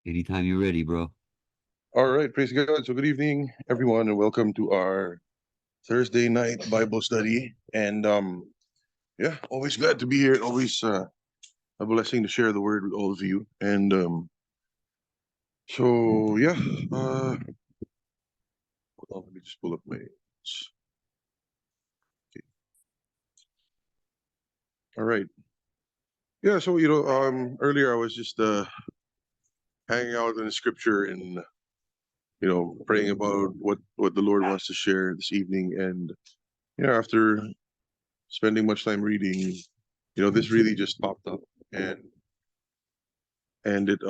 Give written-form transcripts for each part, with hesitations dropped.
Anytime you're ready, bro. All right, praise God. So good evening, everyone, and welcome to our Thursday night Bible study. And yeah, always glad to be here. Always a blessing to share the word with all of you. And so yeah, hold on, let me just pull up my. Okay. All right. Yeah. So earlier I was just hanging out in the scripture and praying about what the Lord wants to share this evening. And after spending much time reading, this really just popped up, and it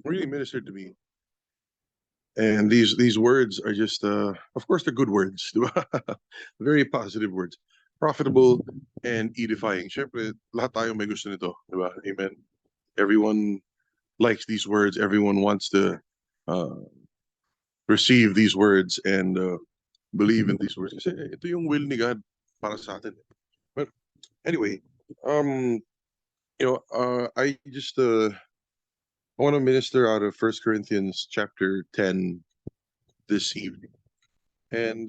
really ministered to me. And these words are just of course they're good words, di ba? Very positive words. Profitable and edifying. Syempre, lahat tayo may gusto nito, di ba? Amen. Everyone likes these words. Everyone wants to uh, receive these words and believe in these words. Kasi ito yung will ni God para sa atin. But anyway, um, I just I want to minister out of First Corinthians chapter 10 this evening. And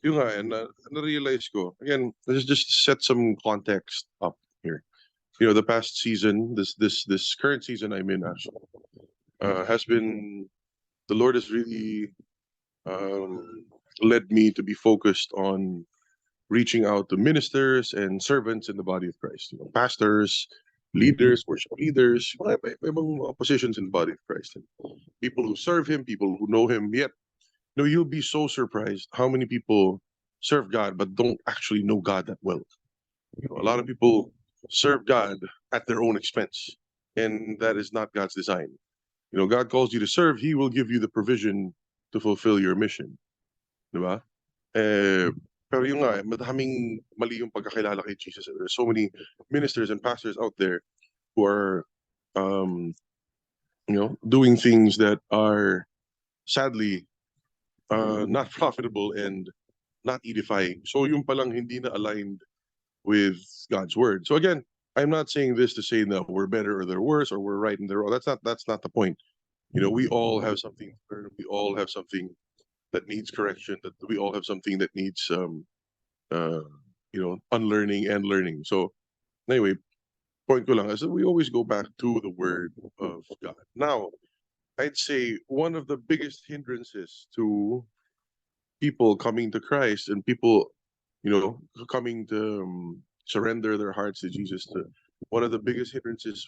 yung nga, and na-realize ko, again, let's just set some context up here. The past season, this current season I'm in actually, has been, the Lord has really um, led me to be focused on reaching out to ministers and servants in the body of Christ. Pastors, leaders, worship leaders, may mga positions in the body of Christ. And people who serve Him, people who know Him. Yet, you'll be so surprised how many people serve God but don't actually know God that well. A lot of people serve God at their own expense, and that is not God's design. God calls you to serve; He will give you the provision to fulfill your mission. Di ba? Pero yung nga, madaming mali yung pagkakilala kay Jesus. There's so many ministers and pastors out there who are, um, doing things that are sadly not profitable and not edifying. So yung palang hindi na aligned with God's word. So again, I'm not saying this to say that we're better or they're worse or we're right and they're wrong. That's not the point. We all have something to learn. We all have something that needs correction. That we all have something that needs uh unlearning and learning. So anyway, point ko lang is that we always go back to the word of God. Now, I'd say one of the biggest hindrances to people coming to Christ and people, coming to surrender their hearts to Jesus. One of the biggest hindrances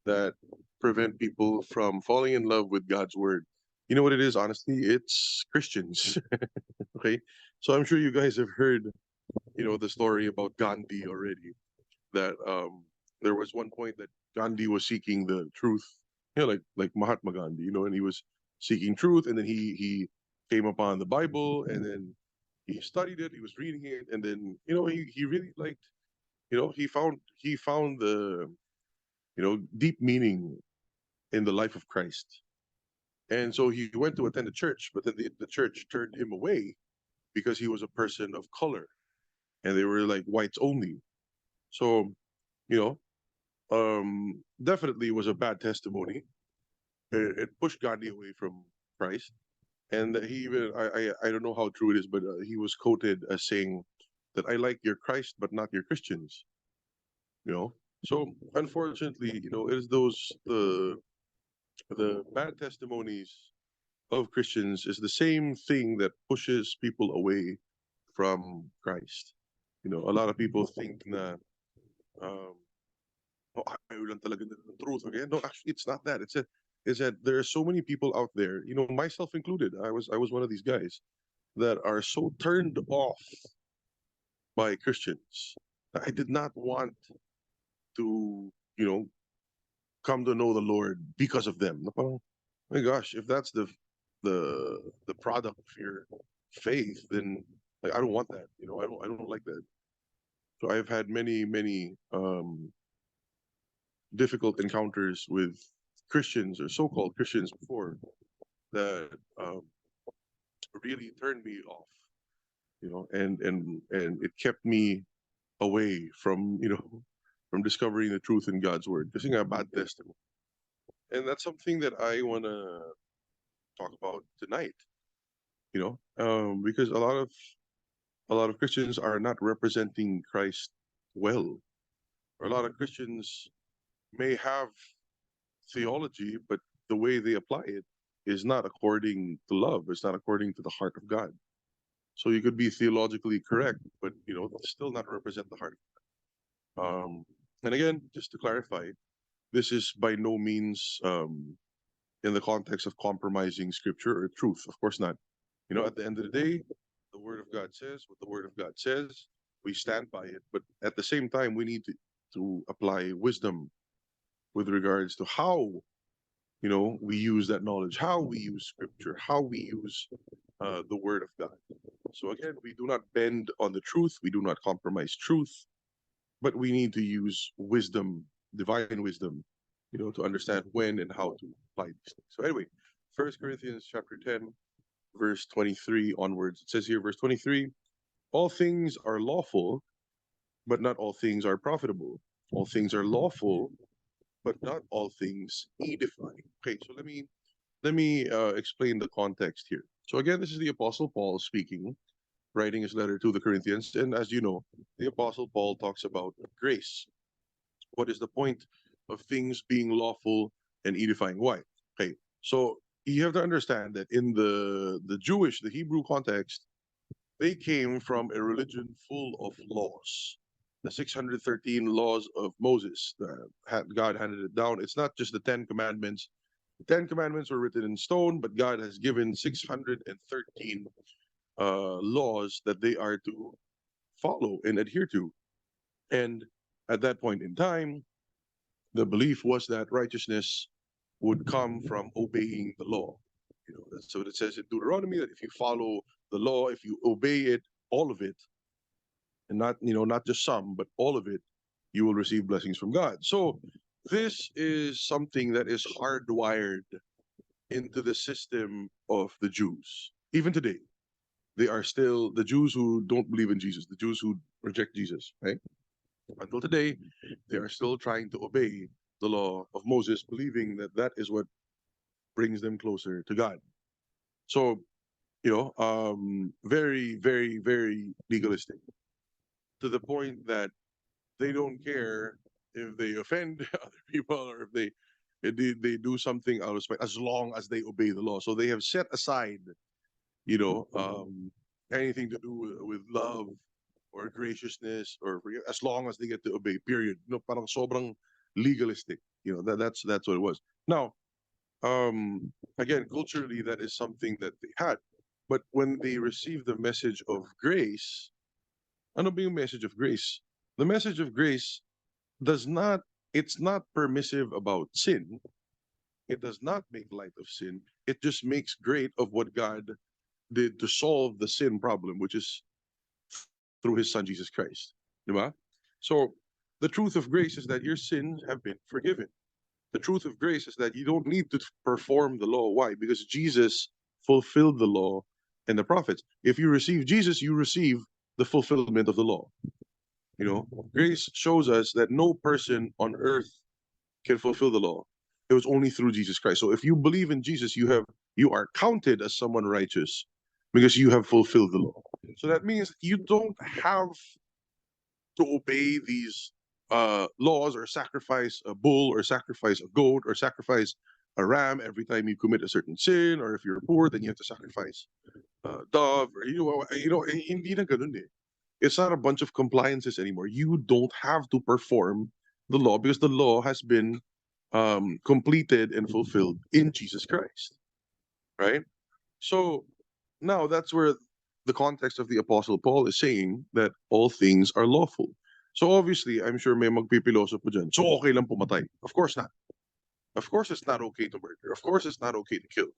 that prevent people from falling in love with God's word. You know what it is? Honestly, it's Christians. Okay, so I'm sure you guys have heard, the story about Gandhi already. That there was one point that Gandhi was seeking the truth, like Mahatma Gandhi, and he was seeking truth, and then he came upon the Bible, and then he studied it, he was reading it, and then he really liked, he found the deep meaning in the life of Christ, and so he went to attend the church, but then the church turned him away because he was a person of color, and they were like whites only. So you know definitely was a bad testimony. It pushed Gandhi away from Christ, and he even I don't know how true it is, but he was quoted as saying that I like your Christ but not your Christians. You know, so unfortunately, it is the bad testimonies of Christians is the same thing that pushes people away from Christ. A lot of people think na um, oh, ayaw lang talaga nila ng truth. Okay, no, actually, it's not that. It's that there are so many people out there, myself included. I was one of these guys that are so turned off by Christians. I did not want to, come to know the Lord because of them. Na parang, my gosh, if that's the product of your faith, then like I don't want that. I don't like that. So I've had many difficult encounters with Christians or so-called Christians before that really turned me off. and it kept me away from, from discovering the truth in God's word. Kasi nga, bad testimony. And that's something that I want to talk about tonight, because a lot of Christians are not representing Christ well. Or a lot of Christians may have theology, but the way they apply it is not according to love. It's not according to the heart of God. So you could be theologically correct, but still not represent the heart. And again, just to clarify, this is by no means in the context of compromising scripture or truth. Of course not. At the end of the day, the word of God says what the word of God says. We stand by it, but at the same time, we need to apply wisdom with regards to how we use that knowledge, how we use scripture, how we use the word of God. So again, we do not bend on the truth, we do not compromise truth, but we need to use wisdom, divine wisdom, to understand when and how to apply these things. So anyway, 1 Corinthians chapter 10, verse 23 onwards. It says here, verse 23, all things are lawful, but not all things are profitable. All things are lawful, but not all things edify. Okay, so let me explain the context here. So again, this is the Apostle Paul speaking, writing his letter to the Corinthians. And as you know, the Apostle Paul talks about grace. What is the point of things being lawful and edifying? Why? Okay, so you have to understand that in the Hebrew context, they came from a religion full of laws. The 613 laws of Moses, God handed it down. It's not just the 10 commandments. The 10 commandments were written in stone, but God has given 613 laws that they are to follow and adhere to. And at that point in time, the belief was that righteousness would come from obeying the law. That's what it says in Deuteronomy, that if you follow the law, if you obey it, all of it, and not just some, but all of it, you will receive blessings from God. So this is something that is hardwired into the system of the Jews. Even today, they are still the Jews who don't believe in Jesus, the Jews who reject Jesus, right? Until today, they are still trying to obey the law of Moses, believing that that is what brings them closer to God. So, very, very, very legalistic, to the point that they don't care if they offend other people or if they do something out of respect, as long as they obey the law. So they have set aside, anything to do with love or graciousness, or as long as they get to obey. Period. Parang sobrang legalistic. That's what it was. Now, again, culturally, that is something that they had. But when they received the message of grace, ano ba yung message of grace? The message of grace it's not permissive about sin. It does not make light of sin. It just makes great of what God did to solve the sin problem, which is through his son, Jesus Christ. Diba? So the truth of grace is that your sins have been forgiven. The truth of grace is that you don't need to perform the law. Why? Because Jesus fulfilled the law and the prophets. If you receive Jesus, you receive the fulfillment of the law. Grace shows us that no person on earth can fulfill the law. It was only through Jesus Christ. So if you believe in Jesus, you are counted as someone righteous because you have fulfilled the law. So that means you don't have to obey these laws or sacrifice a bull or sacrifice a goat or sacrifice a ram every time you commit a certain sin, or if you're poor, then you have to sacrifice a dove, or hindi na ganun eh. It's not a bunch of compliances anymore. You don't have to perform the law because the law has been completed and fulfilled in Jesus Christ, right? So now that's where the context of the Apostle Paul is saying that all things are lawful. So obviously, I'm sure may magpipiloso po dyan. So okay lang pumatay? Of course not. Of course it's not okay to murder. Of course it's not okay to kill.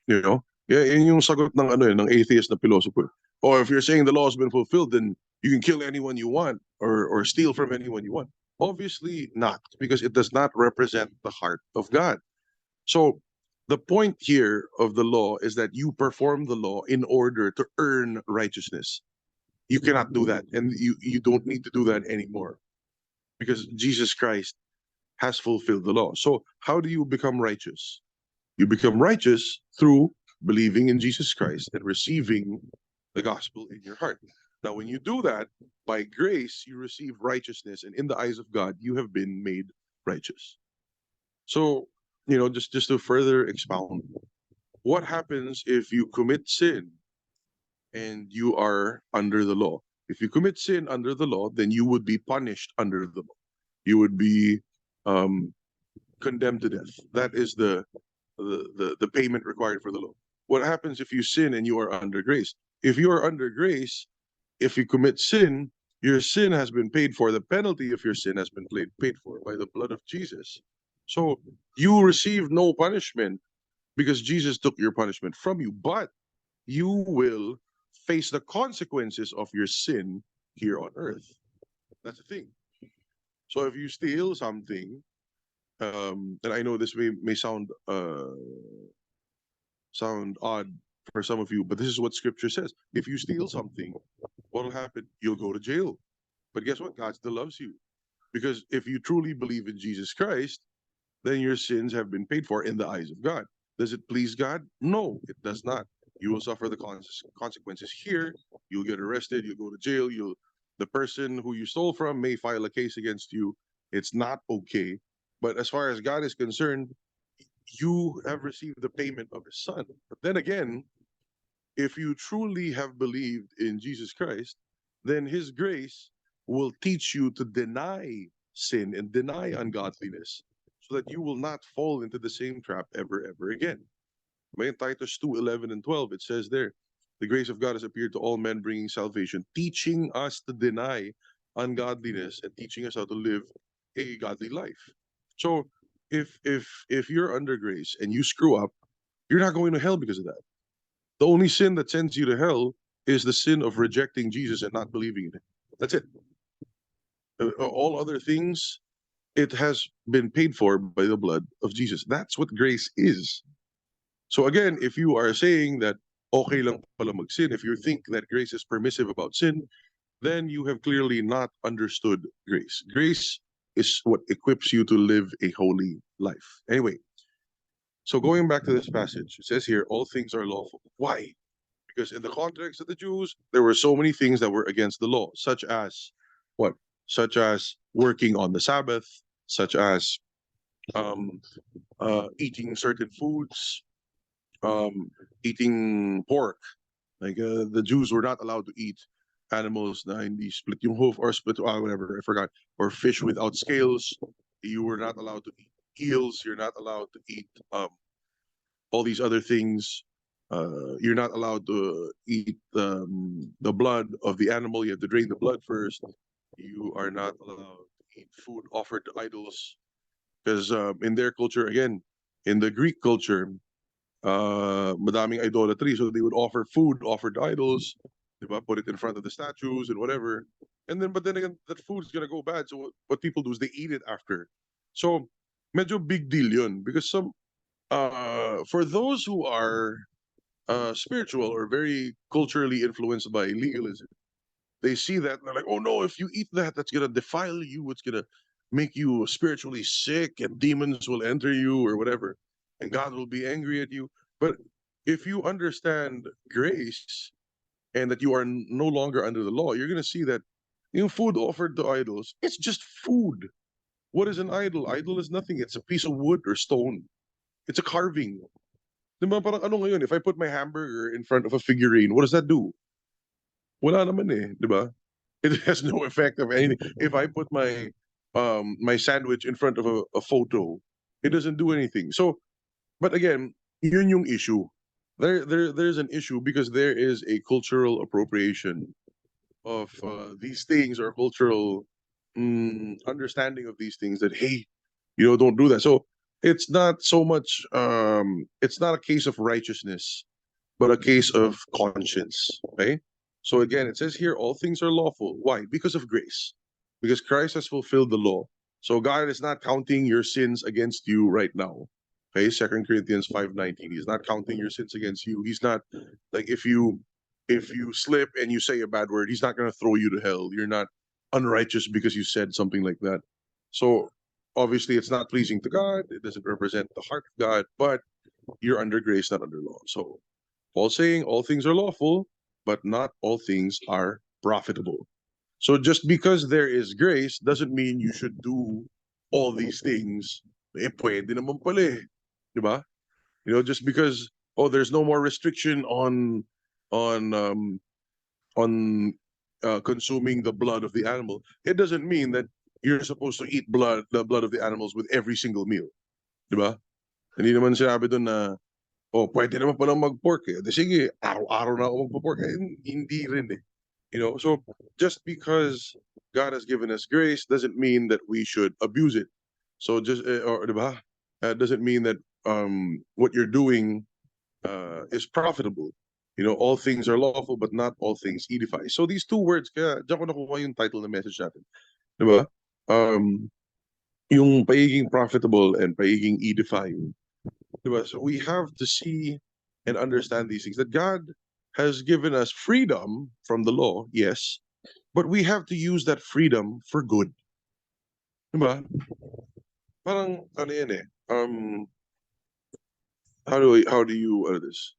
Yeah, yun yung sagot ng atheist na philosopher. Or if you're saying the law has been fulfilled, then you can kill anyone you want or steal from anyone you want. Obviously not, because it does not represent the heart of God. So the point here of the law is that you perform the law in order to earn righteousness. You cannot do that, and you don't need to do that anymore, because Jesus Christ has fulfilled the law. So how do you become righteous? You become righteous through believing in Jesus Christ and receiving the gospel in your heart. Now, when you do that, by grace, you receive righteousness, and in the eyes of God, you have been made righteous. So, just to further expound, what happens if you commit sin and you are under the law? If you commit sin under the law, then you would be punished under the law. You would be condemned to death. That is the payment required for the law. What happens if you sin and you are under grace? If you are under grace, if you commit sin, your sin has been paid for. The penalty of your sin has been paid for by the blood of Jesus. So you receive no punishment because Jesus took your punishment from you, but you will face the consequences of your sin here on earth. That's the thing. So if you steal something, and I know this may sound odd for some of you, but this is what Scripture says. If you steal something, what will happen? You'll go to jail. But guess what? God still loves you, because if you truly believe in Jesus Christ, then your sins have been paid for in the eyes of God. Does it please God? No, it does not. You will suffer the consequences here. You'll get arrested. You'll go to jail. The person who you stole from may file a case against you. It's not okay. But as far as God is concerned, you have received the payment of His Son. But then again, if you truly have believed in Jesus Christ, then His grace will teach you to deny sin and deny ungodliness, so that you will not fall into the same trap ever again. In Titus 2:11 and 12, it says there, the grace of God has appeared to all men, bringing salvation, teaching us to deny ungodliness and teaching us how to live a godly life. So if you're under grace and you screw up, you're not going to hell because of that. The only sin that sends you to hell is the sin of rejecting Jesus and not believing in Him. That's it. All other things, it has been paid for by the blood of Jesus. That's what grace is. So again, if you are saying that okay lang pala mag-sin, if you think that grace is permissive about sin, then you have clearly not understood grace. Grace is what equips you to live a holy life. Anyway, so going back to this passage, it says here, all things are lawful. Why? Because in the context of the Jews, there were so many things that were against the law, such as what? Such as working on the Sabbath, such as eating certain foods, eating pork. Like the Jews were not allowed to eat animals na hindi split yung hoof or split, whatever, I forgot. Or fish without scales. You were not allowed to eat eels. You're not allowed to eat all these other things. You're not allowed to eat the blood of the animal. You have to drain the blood first. You are not allowed to eat food offered to idols, because in their culture, again, in the Greek culture, madaming idolatry, so they would offer food offered to idols, diba? Put it in front of the statues and whatever, but then again, that food's gonna go bad. So what people do is they eat it after. So medyo big deal yun, because for those who are spiritual or very culturally influenced by legalism, they see that and they're like, oh no, if you eat that, that's gonna defile you. It's gonna make you spiritually sick, and demons will enter you or whatever, and God will be angry at you. But if you understand grace and that you are no longer under the law, you're gonna see that food offered to idols, it's just food. What is an idol? Idol is nothing. It's a piece of wood or stone. It's a carving. Diba, parang ano ngayon, if I put my hamburger in front of a figurine, what does that do? Wala naman eh, di ba? It has no effect of anything. If I put my sandwich in front of a photo, it doesn't do anything. So, but again, yun yung issue. There's an issue because there is a cultural appropriation of these things, or cultural understanding of these things, that hey, don't do that. So it's not so much it's not a case of righteousness, but a case of conscience. Okay. So again, it says here, all things are lawful. Why? Because of grace. Because Christ has fulfilled the law. So God is not counting your sins against you right now. Okay, 2 Corinthians 5:19. He's not counting your sins against you. He's not like if you slip and you say a bad word, he's not gonna throw you to hell. You're not unrighteous because you said something like that. So obviously it's not pleasing to God, it doesn't represent the heart of God, but you're under grace, not under law. So Paul's saying all things are lawful, but not all things are profitable. So just because there is grace doesn't mean you should do all these things. Eh, pwede naman pala eh. Diba? You know, just because there's no more restriction on um on consuming the blood of the animal, it doesn't mean that you're supposed to eat the blood of the animals with every single meal. Diba? Hindi naman sinabi doon na pwede naman palang mag-pork eh. Sige, araw-araw na ako magpo-pork. Eh, hindi rin eh. You know, so just because God has given us grace doesn't mean that we should abuse it. So just or diba? Doesn't mean that what you're doing is profitable. You know, all things are lawful, but not all things edify. So these two words, kaya diyan ko nakuha yung title ng message natin. Diba? Yung pagiging profitable and pagiging edifying. Diba? So we have to see and understand these things, that God has given us freedom from the law, yes, but we have to use that freedom for good. Diba? Parang ano yan eh. How do you this?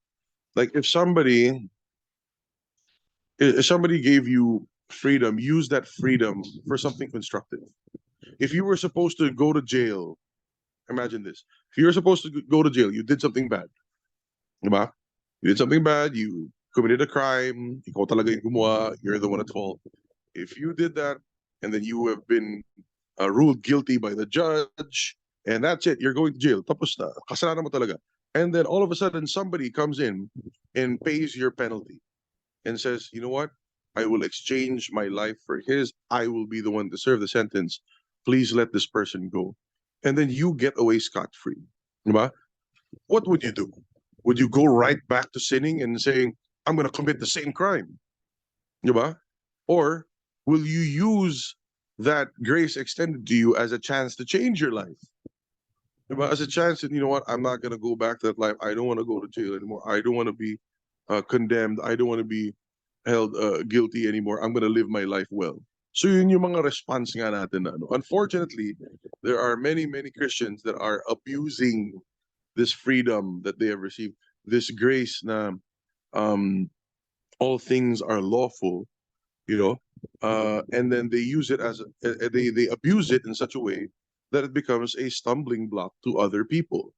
Like if somebody gave you freedom, use that freedom for something constructive. If you were supposed to go to jail, imagine this. If you were supposed to go to jail, you did something bad. Diba? You did something bad, you committed a crime, ikaw talaga yung gumawa, you're the one at fault. If you did that, and then you have been ruled guilty by the judge, and that's it, you're going to jail. Tapos na, kasalanan mo talaga. And then all of a sudden, somebody comes in and pays your penalty and says, you know what? I will exchange my life for his. I will be the one to serve the sentence. Please let this person go. And then you get away scot-free. Diba? What would you do? Would you go right back to sinning and saying, I'm going to commit the same crime? Diba? Or will you use that grace extended to you as a chance to change your life? Diba? As a chance that, you know what, I'm not going to go back to that life. I don't want to go to jail anymore. I don't want to be condemned. I don't want to be held guilty anymore. I'm going to live my life well. So yun yung mga response nga natin na ano. Unfortunately, there are many Christians that are abusing this freedom that they have received, this grace na all things are lawful, you know, and then they use it as they abuse it in such a way that it becomes a stumbling block to other people.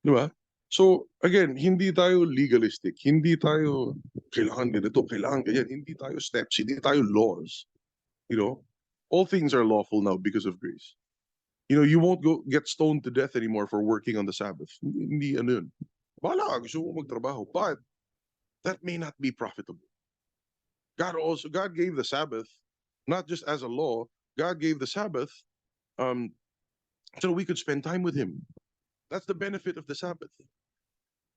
Diba? So again, hindi tayo legalistic, hindi tayo kailangan ganito, kailangan ganyan, hindi tayo steps, hindi tayo laws. You know, all things are lawful now because of grace. You know, you won't go get stoned to death anymore for working on the Sabbath. Hindi ano yun. Bahala ka, gusto mo magtrabaho. But that may not be profitable. God gave the Sabbath, not just as a law, God gave the Sabbath so we could spend time with him. That's the benefit of the Sabbath.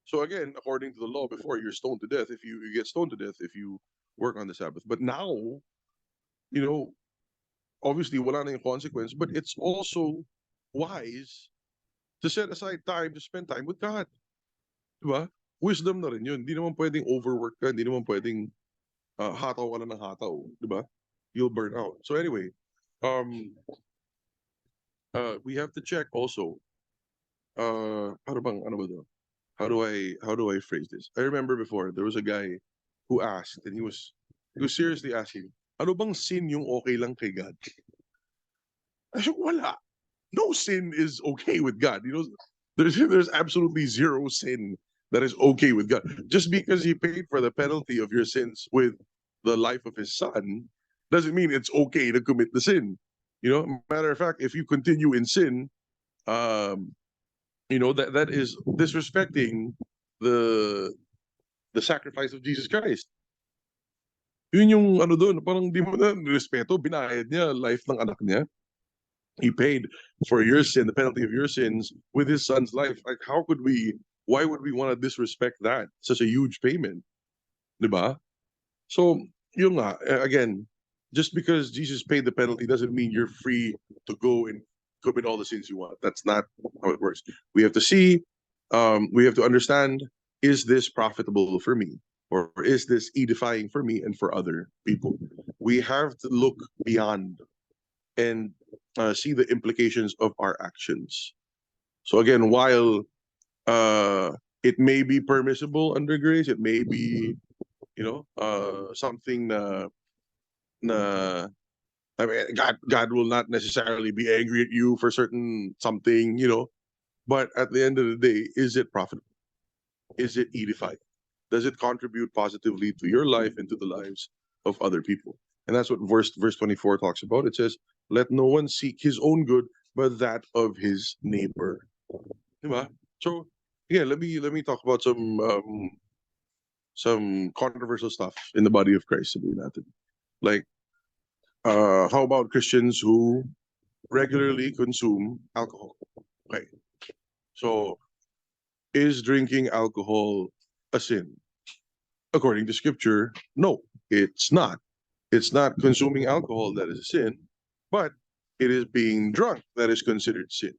So again, according to the law before, you're stoned to death if you get stoned to death if you work on the Sabbath. But now, you know, obviously wala na yung consequence, but it's also wise to set aside time to spend time with God. Diba? Wisdom na rin yun. Hindi naman pwedeng overwork ka, hindi naman pwedeng hataw ka na ng hataw, diba? You'll burn out. So anyway, we have to check also. Ano ba to? How do I phrase this? I remember before there was a guy who asked, and he was seriously asking, ano bang sin yung okay lang kay God? I said, wala. No sin is okay with God. You know, there's absolutely zero sin that is okay with God. Just because he paid for the penalty of your sins with the life of his son doesn't mean it's okay to commit the sin. You know, matter of fact, if you continue in sin, you know, that is disrespecting the sacrifice of Jesus Christ. Yun yung ano doon, parang di mo na respeto, binayad niya life ng anak niya. He paid for your sin, the penalty of your sins, with his son's life. Like, why would we want to disrespect that? Such a huge payment. Diba? So, yun nga, again, just because Jesus paid the penalty doesn't mean you're free to go and commit all the sins you want. That's not how it works. We have to see, we have to understand, is this profitable for me? Or is this edifying for me and for other people? We have to look beyond and see the implications of our actions. So again, while it may be permissible under grace, it may be, something na I mean, God will not necessarily be angry at you for certain something, but at the end of the day, is it profitable? Is it edifying? Does it contribute positively to your life and to the lives of other people? And that's what verse 24 talks about. It says, let no one seek his own good, but that of his neighbor. Diba? So yeah, let me talk about some controversial stuff in the body of Christ. Sabihin natin. Like, how about Christians who regularly consume alcohol? Okay. So, is drinking alcohol a sin? According to scripture, no, it's not. It's not consuming alcohol that is a sin, but it is being drunk that is considered sin.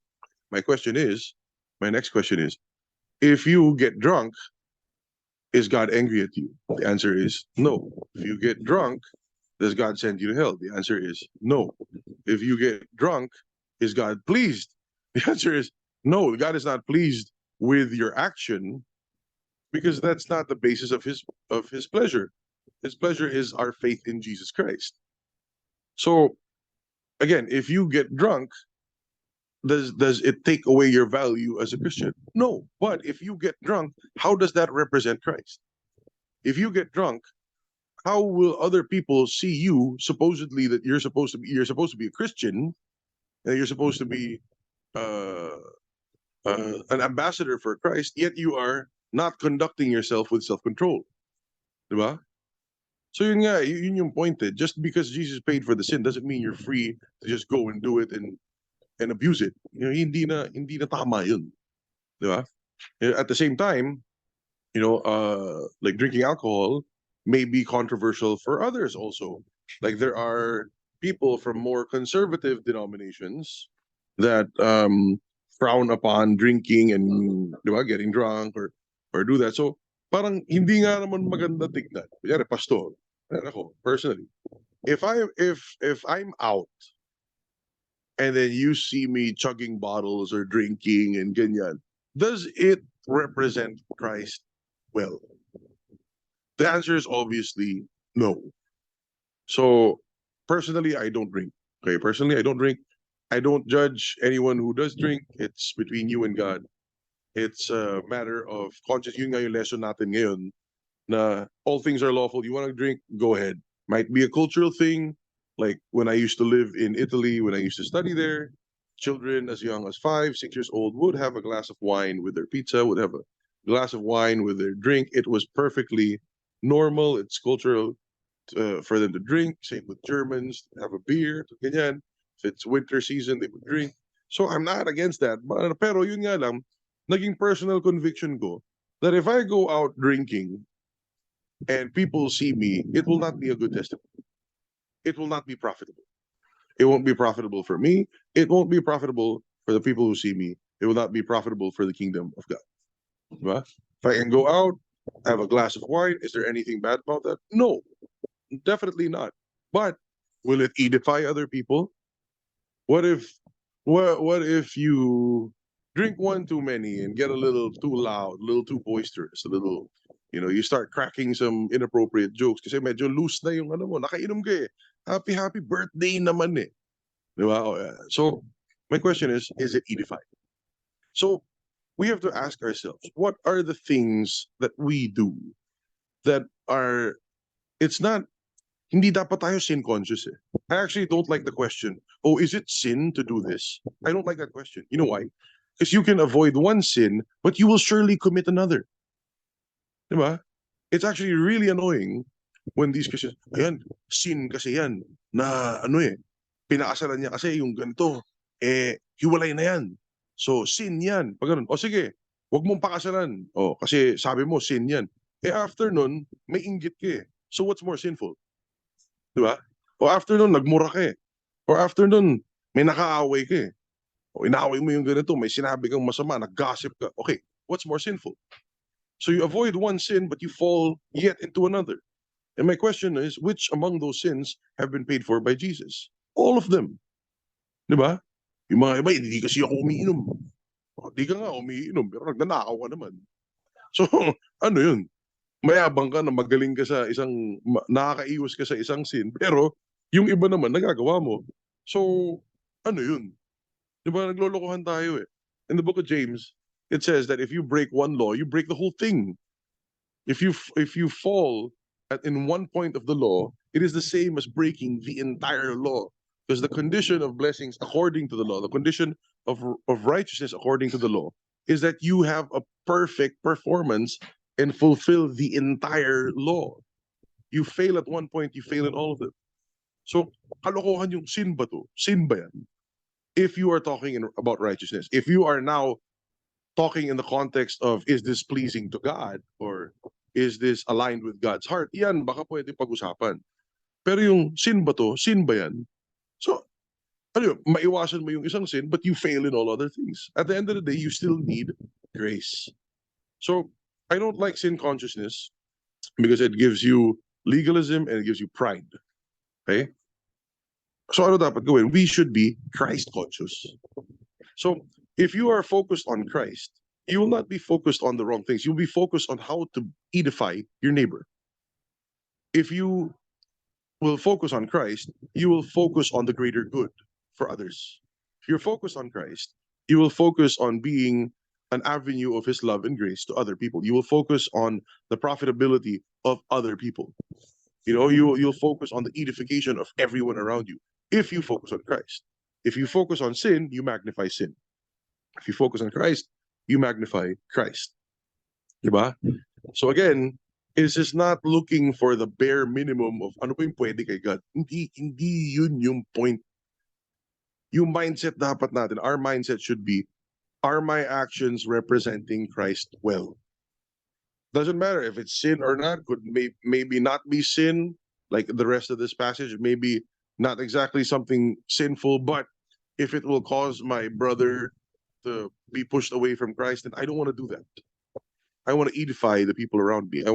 My next question is, if you get drunk, is God angry at you? The answer is no. If you get drunk, does God send you to hell? The answer is no. If you get drunk, is God pleased? The answer is no. God is not pleased with your action because that's not the basis of his pleasure. His pleasure is our faith in Jesus Christ. So again, if you get drunk, does it take away your value as a Christian? No. But if you get drunk, how does that represent Christ? If you get drunk, how will other people see you supposedly that you're supposed to be a Christian and you're supposed to be uh, an ambassador for Christ, yet you are not conducting yourself with self-control? Diba? So yun nga, yun yung point eh. Just because Jesus paid for the sin doesn't mean you're free to just go and do it and abuse it. Hindi na tama yun. Diba? At the same time, like drinking alcohol may be controversial for others also. Like there are people from more conservative denominations that frown upon drinking and getting drunk or do that. So parang hindi nga naman maganda tignan. Kunyari, pastor, ako, personally, if I'm out and then you see me chugging bottles or drinking and ganyan, does it represent Christ well? The answer is obviously no. So personally, I don't drink. Okay, personally, I don't drink. I don't judge anyone who does drink. It's between you and God. It's a matter of conscience. Yun nga yung lesson natin ngayon na all things are lawful. You want to drink, go ahead. Might be a cultural thing. Like when I used to live in Italy, when I used to study there, children as young as 5, 6 years old would have a glass of wine with their pizza, would have a glass of wine with their drink. It was perfectly normal. It's cultural for them to drink. Same with Germans, have a beer, ganyan. If it's winter season, they would drink. So I'm not against that. Pero yun nga lang, naging personal conviction ko that if I go out drinking and people see me, it will not be a good testimony. It will not be profitable. It won't be profitable for me. It won't be profitable for the people who see me. It will not be profitable for the kingdom of God. Diba? If I can go out, have a glass of wine, is there anything bad about that? No, definitely not. But will it edify other people? What if what if you drink one too many and get a little too loud, a little too boisterous, a little, you start cracking some inappropriate jokes kasi medyo loose na yung ano mo, nakainom ka eh. Happy birthday naman eh. Diba? Oh, yeah. So my question is it edifying? So we have to ask ourselves, what are the things that we do that are, it's not, hindi dapat tayo sin conscious eh. I actually don't like the question, oh, is it sin to do this? I don't like that question. You know why? Because you can avoid one sin, but you will surely commit another. Diba? It's actually really annoying when these Christians, ayan, sin kasi yan, na pinakasalan niya kasi yung ganito, hiwalay na yan. So, sin yan. Pag ganun, o sige, wag mong pakasalan. O, kasi sabi mo, sin yan. After nun, may inggit ka eh. So, what's more sinful? Diba? O after nun, nagmura ka eh. Or after nun, may nakaaway ka eh. O inaway mo yung ganito, may sinabi kang masama, nag-gossip ka. Okay, what's more sinful? So you avoid one sin, but you fall yet into another. And my question is, which among those sins have been paid for by Jesus? All of them. Di ba? Yung mga iba, hindi kasi ako umiinom. O, di ka nga umiinom, pero nagnanakaw ka naman. So, ano yun? Mayabang ka na magaling ka sa isang, nakakaiwas ka sa isang sin, pero yung iba naman, nagagawa mo. So, ano yun? Di ba, naglolokohan tayo eh. In the book of James, it says that if you break one law, you break the whole thing. If you fall in one point of the law, it is the same as breaking the entire law. Because the condition of blessings according to the law, the condition of righteousness according to the law, is that you have a perfect performance and fulfill the entire law. You fail at one point, you fail in all of them. So, kalokohan yung sin ba to? Sin ba yan? If you are talking about righteousness, if you are now talking in the context of, is this pleasing to God or is this aligned with God's heart? Yan, baka pwede pag-usapan. Pero yung sin ba to? Sin ba yan? So, ano yun, maiwasan mo yung isang sin, but you fail in all other things. At the end of the day, you still need grace. So, I don't like sin consciousness because it gives you legalism and it gives you pride. Okay? So, ano dapat gawin? We should be Christ conscious. So, if you are focused on Christ, you will not be focused on the wrong things. You'll be focused on how to edify your neighbor. If you will focus on Christ, you will focus on the greater good for others. If you're focused on Christ, you will focus on being an avenue of his love and grace to other people. You will focus on the profitability of other people. You know, you'll focus on the edification of everyone around you if you focus on Christ. If you focus on sin, you magnify sin. If you focus on Christ, you magnify Christ. Diba? So again, it's just not looking for the bare minimum of ano pa yung pwede kay God. Hindi yun yung point. Yung mindset dapat natin, our mindset should be, are my actions representing Christ well? Doesn't matter if it's sin or not, could maybe not be sin, like the rest of this passage, maybe not exactly something sinful, but if it will cause my brother to be pushed away from Christ, then I don't want to do that. I want to edify the people around me. I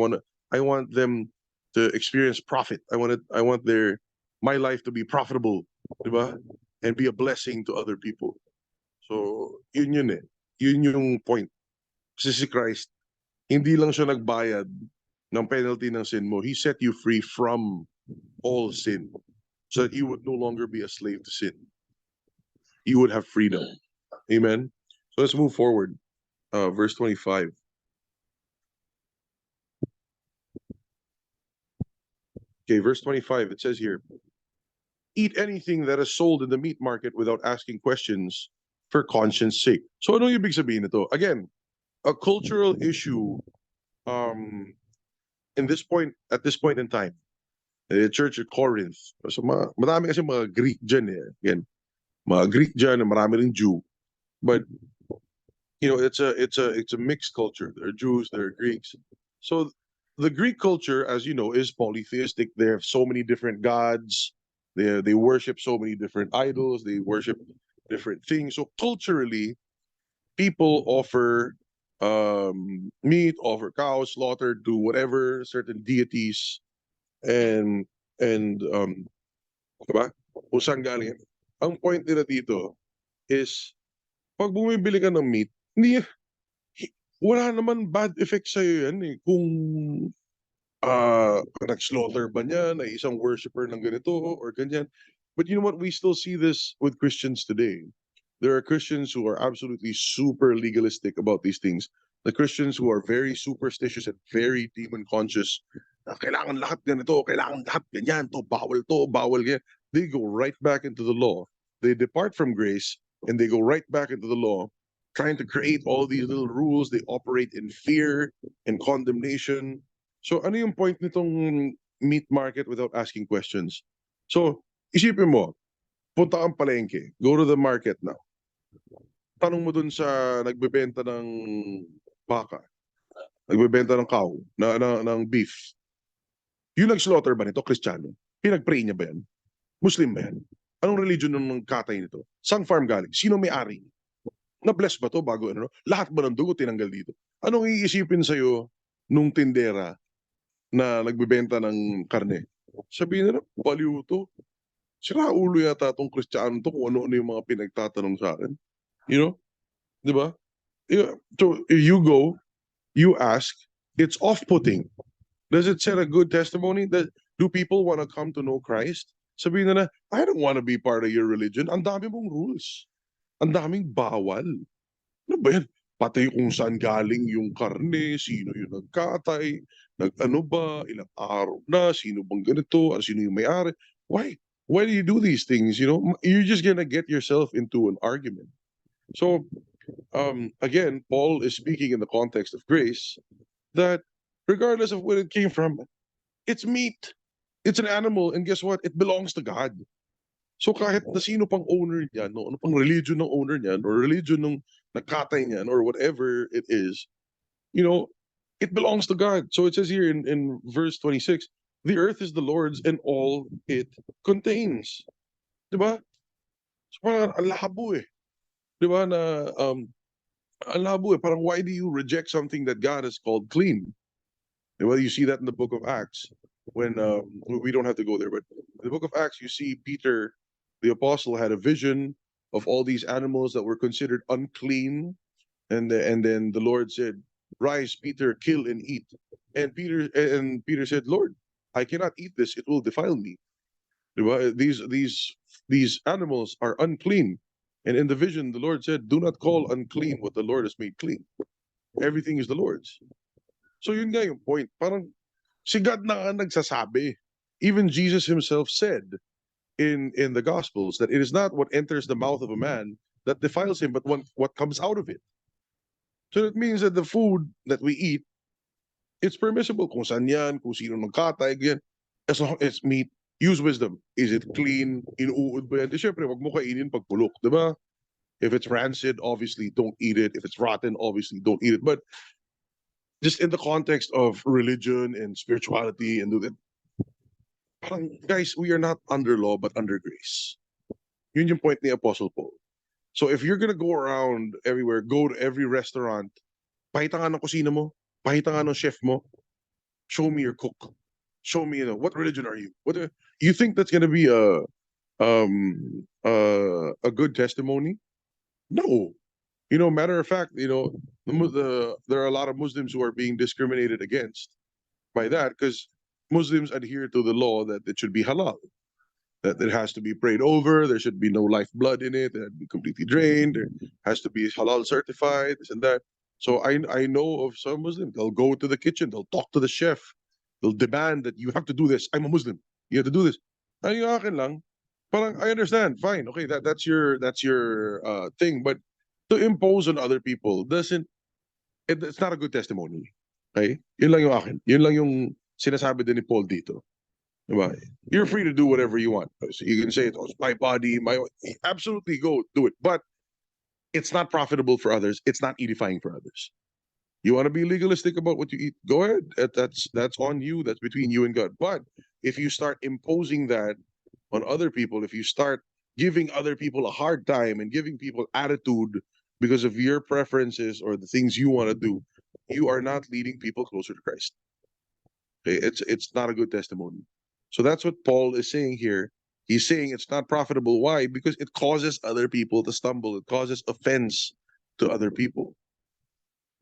want them to experience profit. I want my life to be profitable, diba? And be a blessing to other people. So, yun eh. Yun yung point. Kasi si Christ, hindi lang siya nagbayad ng penalty ng sin mo. He set you free from all sin so that you would no longer be a slave to sin. You would have freedom. Amen. So let's move forward. Verse 25. Okay, verse 25, it says here, eat anything that is sold in the meat market without asking questions for conscience sake. So ano yung ibig sabihin nito? Again, a cultural issue at this point in time. The Church of Corinth. So marami kasi mga Greek dyan eh. Again, mga Greek dyan, marami rin Jew. But you know, it's a mixed culture. There are Jews, there are Greeks. So the Greek culture, as you know, is polytheistic. They have so many different gods. They worship so many different idols. They worship different things. So culturally, people offer meat, offer cows, slaughter to whatever certain deities, and diba? Kung saan galing. Ang point nila dito is pag bumibili ka ng meat, hindi wala naman bad effect sa'yo yan eh. Kung nag-slaughter ba niya na isang worshiper ng ganito or ganyan. But you know what? We still see this with Christians today. There are Christians who are absolutely super legalistic about these things. The Christians who are very superstitious and very demon conscious. Kailangan lahat ganito, kailangan lahat ganyan, to, bawal ganyan. They go right back into the law. They depart from grace and they go right back into the law, trying to create all these little rules. They operate in fear and condemnation. So ano yung point nitong meat market without asking questions? So isipin mo, punta kang palengke, go to the market now. Tanong mo dun sa nagbebenta ng baka, nagbebenta ng cow, ng beef. Yung nag-slaughter ba nito, Kristiyano? Pinag-pray niya ba yan? Muslim ba yan? Anong religion ng katay nito? Saan farm galing? Sino may-ari? Na-bless ba to bago ano? Lahat ba ng dugo tinanggal dito? Anong iisipin sa'yo nung tindera na nagbebenta ng karne? Sabihin nila, baliw to. Sira ulo yata tong Kristiyano to kung ano-ano yung mga pinagtatanong sa akin. You know? Di ba? So you go, you ask, it's off-putting. Does it set a good testimony? Do people want to come to know Christ? Sabihin nila, I don't want to be part of your religion. Ang dami mong rules. Ang daming bawal. Ano ba yan? Pati kung saan galing yung karne, sino yung nagkatay, nag-ano ba, ilang araw na, sino bang ganito, sino yung may-ari. Why? Why do you do these things? You know, you're just gonna get yourself into an argument. So, again, Paul is speaking in the context of grace that regardless of where it came from, it's meat. It's an animal, and guess what? It belongs to God. So kahit na sino pang owner niyan, no, ano pang religion ng owner niyan, or religion ng nakatay niyan, or whatever it is, you know, it belongs to God. So it says here in verse 26, the earth is the Lord's and all it contains. Diba? So parang ang labo eh. Diba na, ang labo eh. Parang why do you reject something that God has called clean? Well, you see that in the book of Acts when we don't have to go there, but in the book of Acts, you see Peter, the apostle, had a vision of all these animals that were considered unclean, and then the Lord said, "Rise, Peter, kill and eat." And Peter said, "Lord, I cannot eat this; it will defile me." These animals are unclean, and in the vision, the Lord said, "Do not call unclean what the Lord has made clean. Everything is the Lord's." So yun nga yung point. Parang si God na nga nagsasabi. Even Jesus himself said in the Gospels that it is not what enters the mouth of a man that defiles him, but what comes out of it. So that means that the food that we eat, it's permissible kung saan yan, kung sino nagkatay, yan. As long as meat, use wisdom. Is it clean? Inuud ba yan? Di syempre, wag mo kainin pag bulok, di ba? If it's rancid, obviously don't eat it. If it's rotten, obviously don't eat it. But just in the context of religion and spirituality and do that, parang, guys, we are not under law but under grace. Yun yung point ni Apostle Paul. So if you're gonna go around everywhere, go to every restaurant, pakita nga ng kusina mo, pakita nga ng chef mo, show me your cook, show me, what religion are you? You think that's gonna be a good testimony? No. Matter of fact, there are a lot of Muslims who are being discriminated against by that because Muslims adhere to the law that it should be halal, that it has to be prayed over, there should be no lifeblood in it, it has to be completely drained, there has to be halal certified, this and that. So I know of some Muslims, they'll go to the kitchen, they'll talk to the chef, they'll demand that you have to do this. I'm a Muslim, you have to do this. Ay, yung akin lang, parang I understand, fine, okay, that's your thing, but to impose on other people it's not a good testimony. Okay? Yun lang yung akin. Yun lang yung sinasabi din ni Paul dito. Diba? You're free to do whatever you want. So you can say, it's my body, absolutely go do it. But it's not profitable for others. It's not edifying for others. You want to be legalistic about what you eat? Go ahead. That's on you. That's between you and God. But if you start imposing that on other people, if you start giving other people a hard time and giving people attitude because of your preferences or the things you want to do, you are not leading people closer to Christ. Okay? It's not a good testimony. So that's what Paul is saying here. He's saying it's not profitable. Why? Because it causes other people to stumble. It causes offense to other people.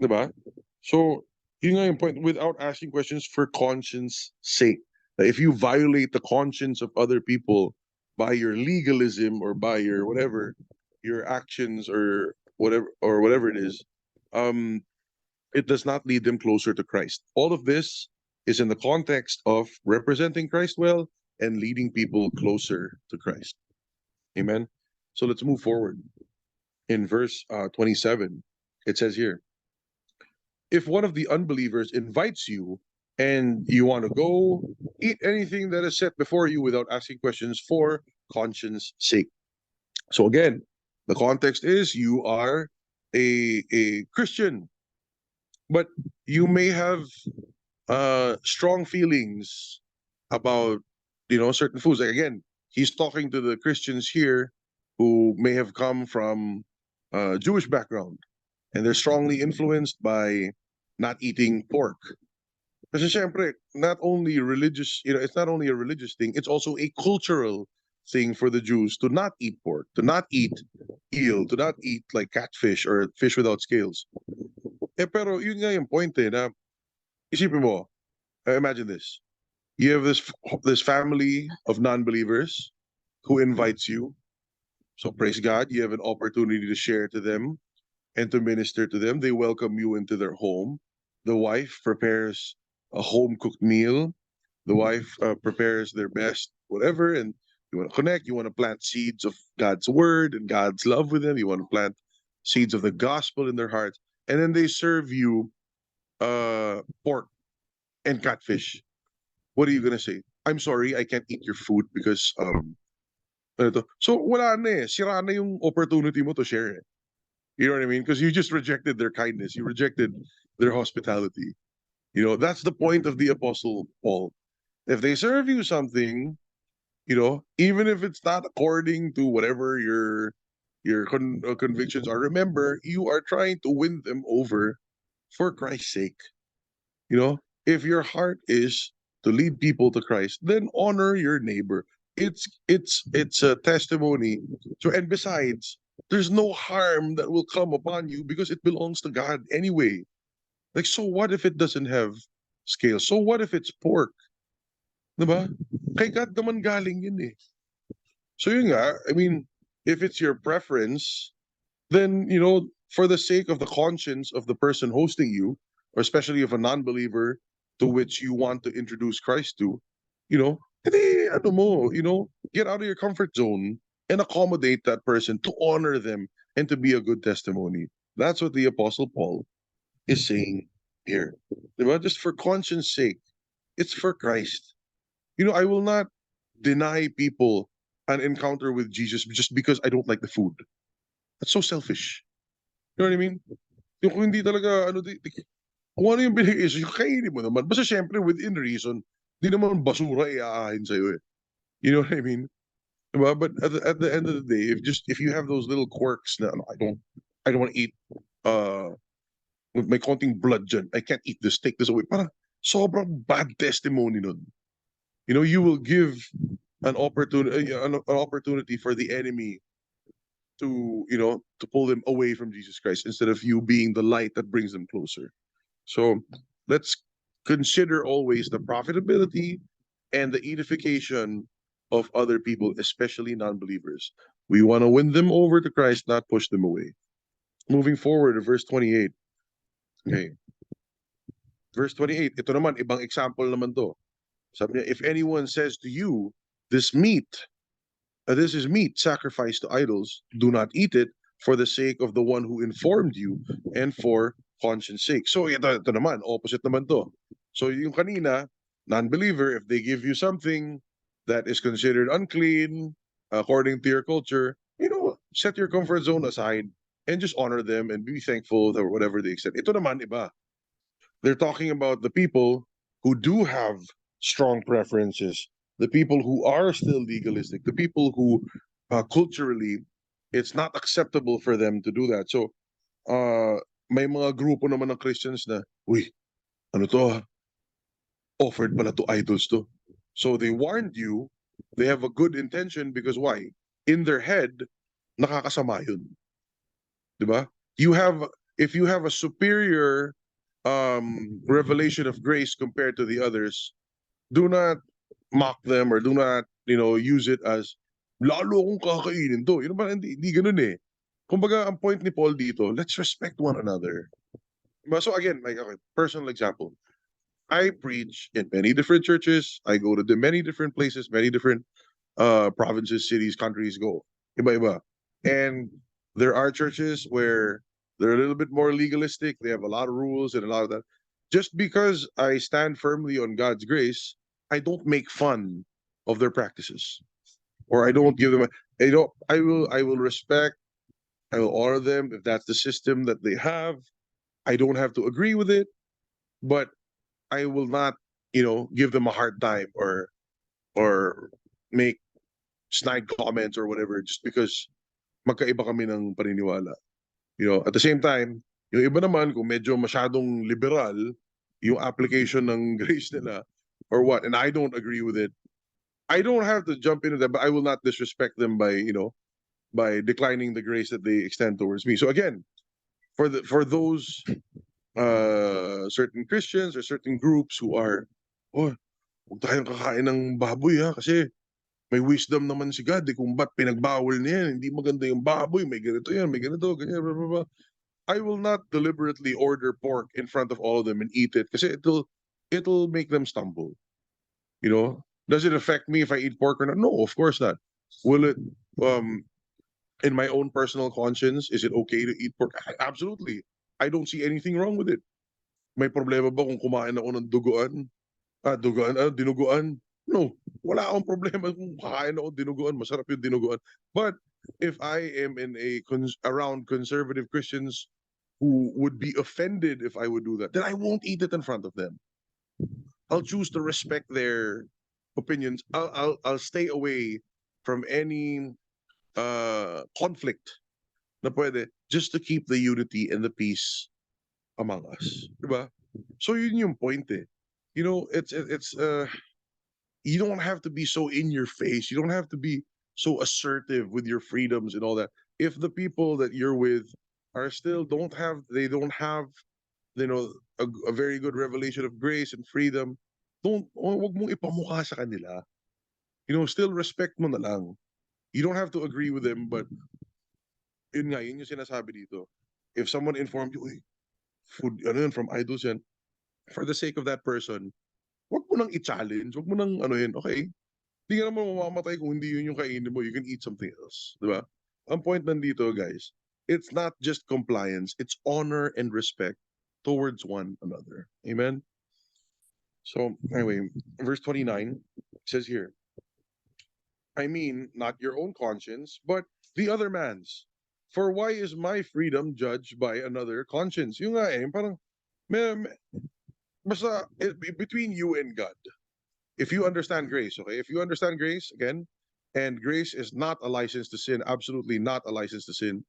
Diba? So, yun nga yung point, without asking questions for conscience sake. If you violate the conscience of other people by your legalism or by your whatever, your actions or whatever it is, it does not lead them closer to Christ. All of this is in the context of representing Christ well and leading people closer to Christ. Amen. So let's move forward. In verse 27, it says here, if one of the unbelievers invites you and you want to go, eat anything that is set before you without asking questions for conscience sake. So again, the context is you are a Christian, but you may have strong feelings about certain foods. Like again, he's talking to the Christians here who may have come from Jewish background, and they're strongly influenced by not eating pork. Kasi syempre, not only religious, it's not only a religious thing, it's also a cultural thing for the Jews to not eat pork, to not eat eel, to not eat like catfish or fish without scales. Pero yun nga yung point na isipin mo, imagine this. You have this family of non-believers who invites you. So praise God, you have an opportunity to share to them and to minister to them. They welcome you into their home. The wife prepares a home cooked meal. The wife prepares their best, whatever, and you want to connect. You want to plant seeds of God's word and God's love with them. You want to plant seeds of the gospel in their hearts, and then they serve you pork and catfish. What are you gonna say? I'm sorry, I can't eat your food because ano to. So wala na eh. Sira na yung opportunity mo to share. You know what I mean? Because you just rejected their kindness. You rejected their hospitality. That's the point of the Apostle Paul. If they serve you something, even if it's not according to whatever your convictions are, remember, you are trying to win them over for Christ's sake. If your heart is to lead people to Christ, then honor your neighbor. It's a testimony. So, and besides, there's no harm that will come upon you because it belongs to God anyway. Like, so what if it doesn't have scales? So what if it's pork? Diba? Kay God naman galing yun eh. So yun nga, I mean, if it's your preference, then, for the sake of the conscience of the person hosting you, or especially of a non-believer to which you want to introduce Christ to, edi, ano mo, get out of your comfort zone and accommodate that person to honor them and to be a good testimony. That's what the Apostle Paul is saying here. Diba? Just for conscience sake, it's for Christ. I will not deny people an encounter with Jesus just because I don't like the food. That's so selfish. You know what I mean? Yung kung hindi talaga, kung ano yung binigay sa'yo, kainin mo naman. Basta syempre, within reason, di naman basura iaahin sa'yo eh. You know what I mean? Diba? But at the end of the day, if you have those little quirks na, I don't want to eat, with may konting blood dyan, I can't eat this, take this away. Parang sobrang bad testimony nun. You will give an opportunity for the enemy to pull them away from Jesus Christ instead of you being the light that brings them closer. So let's consider always the profitability and the edification of other people, especially non-believers. We want to win them over to Christ, not push them away. Moving forward to verse 28. Okay. Verse 28, ito naman, ibang example naman to. Sabi niya, if anyone says to you, this is meat sacrificed to idols, do not eat it for the sake of the one who informed you and for conscience sake. So ito naman, opposite naman to. So yung kanina, non-believer, if they give you something that is considered unclean according to your culture, set your comfort zone aside and just honor them and be thankful for whatever they accept. Ito naman iba. They're talking about the people who do have strong preferences, the people who are still legalistic, the people who culturally it's not acceptable for them to do that. So may mga grupo naman ng Christians na, uy, ano to ha? Offered pala to idols to. So they warned you, they have a good intention because why? In their head, nakakasama yun. Diba? If you have a superior revelation of grace compared to the others, do not mock them or do not, use it as lalo akong kakainin to. Hindi ganun eh. Kumbaga, ang point ni Paul dito, let's respect one another. So again, like okay, personal example. I preach in many different churches. I go to many different places, many different provinces, cities, countries, go. Iba-iba. And there are churches where they're a little bit more legalistic. They have a lot of rules and a lot of that. Just because I stand firmly on God's grace, I don't make fun of their practices, or I don't give them. I will respect. I will honor them if that's the system that they have. I don't have to agree with it, but I will not, give them a hard time or make snide comments or whatever just because magkaiba kami ng paniniwala. You know, at the same time, yung iba naman kung medyo masyadong liberal yung application ng grace nila or what, and I don't agree with it, I don't have to jump into that, but I will not disrespect them by, you know, by declining the grace that they extend towards me. So again, for those certain Christians or certain groups who are, oh, huwag tayong kakain ng baboy ha, kasi may wisdom naman si God, kung ba't pinagbawal niya yan, hindi maganda yung baboy, may ganito yan, may ganito, ganyan, blah, blah, blah. I will not deliberately order pork in front of all of them and eat it kasi it'll make them stumble. You know, does it affect me if I eat pork or not? No, of course not. Will it in my own personal conscience, is it okay to eat pork? Absolutely. I don't see anything wrong with it. May problema ba kung kumain ako ng duguan? Dinuguan? No, wala akong problema kung kakain ako dinuguan. Masarap yung dinuguan. But if I am in around conservative Christians who would be offended if I would do that, then I won't eat it in front of them. I'll choose to respect their opinions. I'll stay away from any conflict na pwede just to keep the unity and the peace among us, diba? So yun yung point eh. You know, it's you don't have to be so in your face. You don't have to be so assertive with your freedoms and all that. If the people that you're with are still don't have you know a very good revelation of grace and freedom, wag mong ipamukha sa kanila. You know, still respect mo na lang. You don't have to agree with them, but yun nga, yun yung sinasabi dito. If someone informed you, "Uy, food, ano yun, from idols yan," for the sake of that person, wag mo nang i-challenge, wag mo nang ano yun, okay? Hindi ka naman mamamatay kung hindi yun yung kainin mo, you can eat something else, di ba? Ang point nandito, guys, it's not just compliance, it's honor and respect towards one another. Amen? So, anyway, verse 29 says here, I mean, not your own conscience, but the other man's. For why is my freedom judged by another conscience? Yung nga eh, parang, basta, between you and God, if you understand grace, okay? If you understand grace, again, and grace is not a license to sin, absolutely not a license to sin.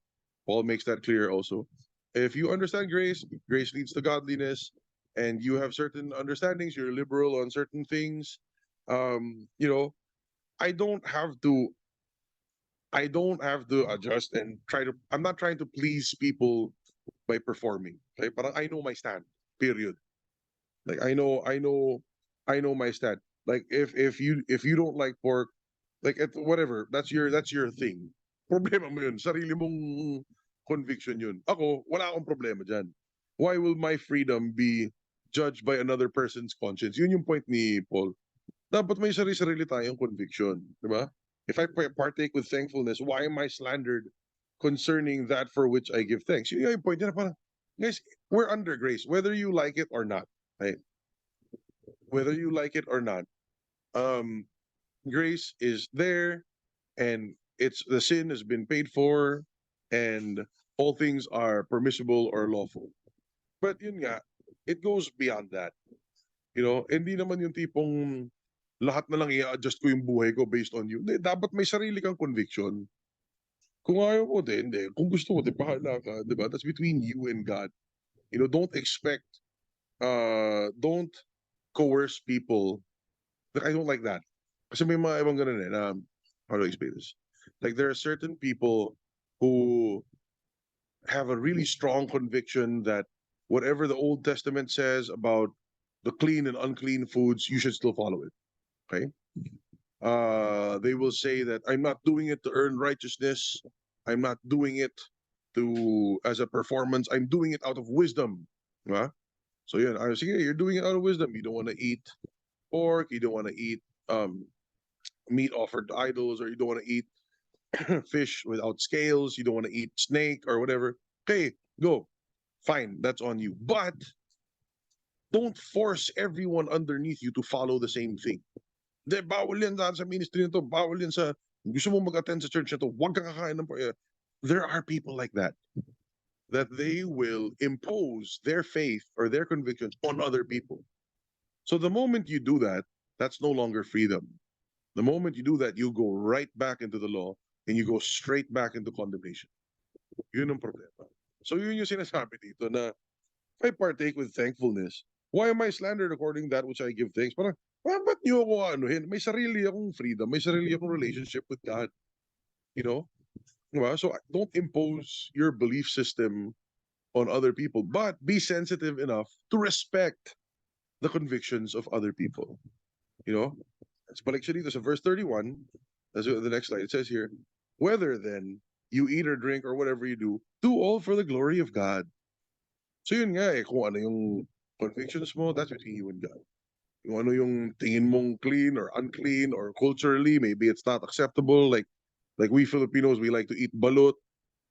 Paul makes that clear also. If you understand grace, grace leads to godliness, and you have certain understandings, you're liberal on certain things. You know, I don't have to adjust and try to I'm not trying to please people by performing. Okay? Parang I know my stand. Period. Like I know my stand. Like if you don't like pork, like whatever, that's your thing. Problema mo yun. Sarili mong conviction yun. Ako, wala akong problema dyan. Why will my freedom be judged by another person's conscience? Yun yung point ni Paul. Dapat may sarili-sarili tayong conviction, di ba? If I partake with thankfulness, why am I slandered concerning that for which I give thanks? Yun yung point niya, parang, guys, we're under grace, whether you like it or not. Right? Whether you like it or not, grace is there, and the sin has been paid for, and all things are permissible or lawful. But yun nga, it goes beyond that. You know, hindi naman yung tipong lahat na lang i-adjust ko yung buhay ko based on you. Hindi, dapat may sarili kang conviction. Kung ayaw mo, hindi. Kung gusto mo, bahala ka. Diba? That's between you and God. You know, don't coerce people. Like, I don't like that. Kasi may mga ibang ganun eh, na, how do I explain this? Like, there are certain people who have a really strong conviction that whatever the Old Testament says about the clean and unclean foods, you should still follow it. Okay? They will say that I'm not doing it to earn righteousness. I'm not doing it as a performance. I'm doing it out of wisdom. Diba? So yeah, I was saying, you're doing it out of wisdom. You don't want to eat pork. You don't want to eat meat offered to idols, or you don't want to eat fish without scales. You don't want to eat snake or whatever. Okay, go. Fine, that's on you. But don't force everyone underneath you to follow the same thing. De, bawal yan sa ministry nito, bawal yan sa, gusto mo mag-attend sa church nito, huwag kang kakain ng There are people like that they will impose their faith or their convictions on other people. So the moment you do that, that's no longer freedom. The moment you do that, you go right back into the law and you go straight back into condemnation. Yun ang problema. So yun yung sinasabi dito na if I partake with thankfulness, why am I slandered according to that which I give thanks? Parang, ba't niyo ako anuhin? May sarili akong freedom, may sarili akong relationship with God. You know? Diba? So don't impose your belief system on other people, but be sensitive enough to respect the convictions of other people. You know? Let's balik siya dito sa verse 31. That's the next slide. It says here, whether then you eat or drink or whatever you do all for the glory of God. So yun nga kung ano yung convictions mo, that's between you and God. Kung ano yung tingin mong clean or unclean or culturally, maybe it's not acceptable. Like we Filipinos, we like to eat balut.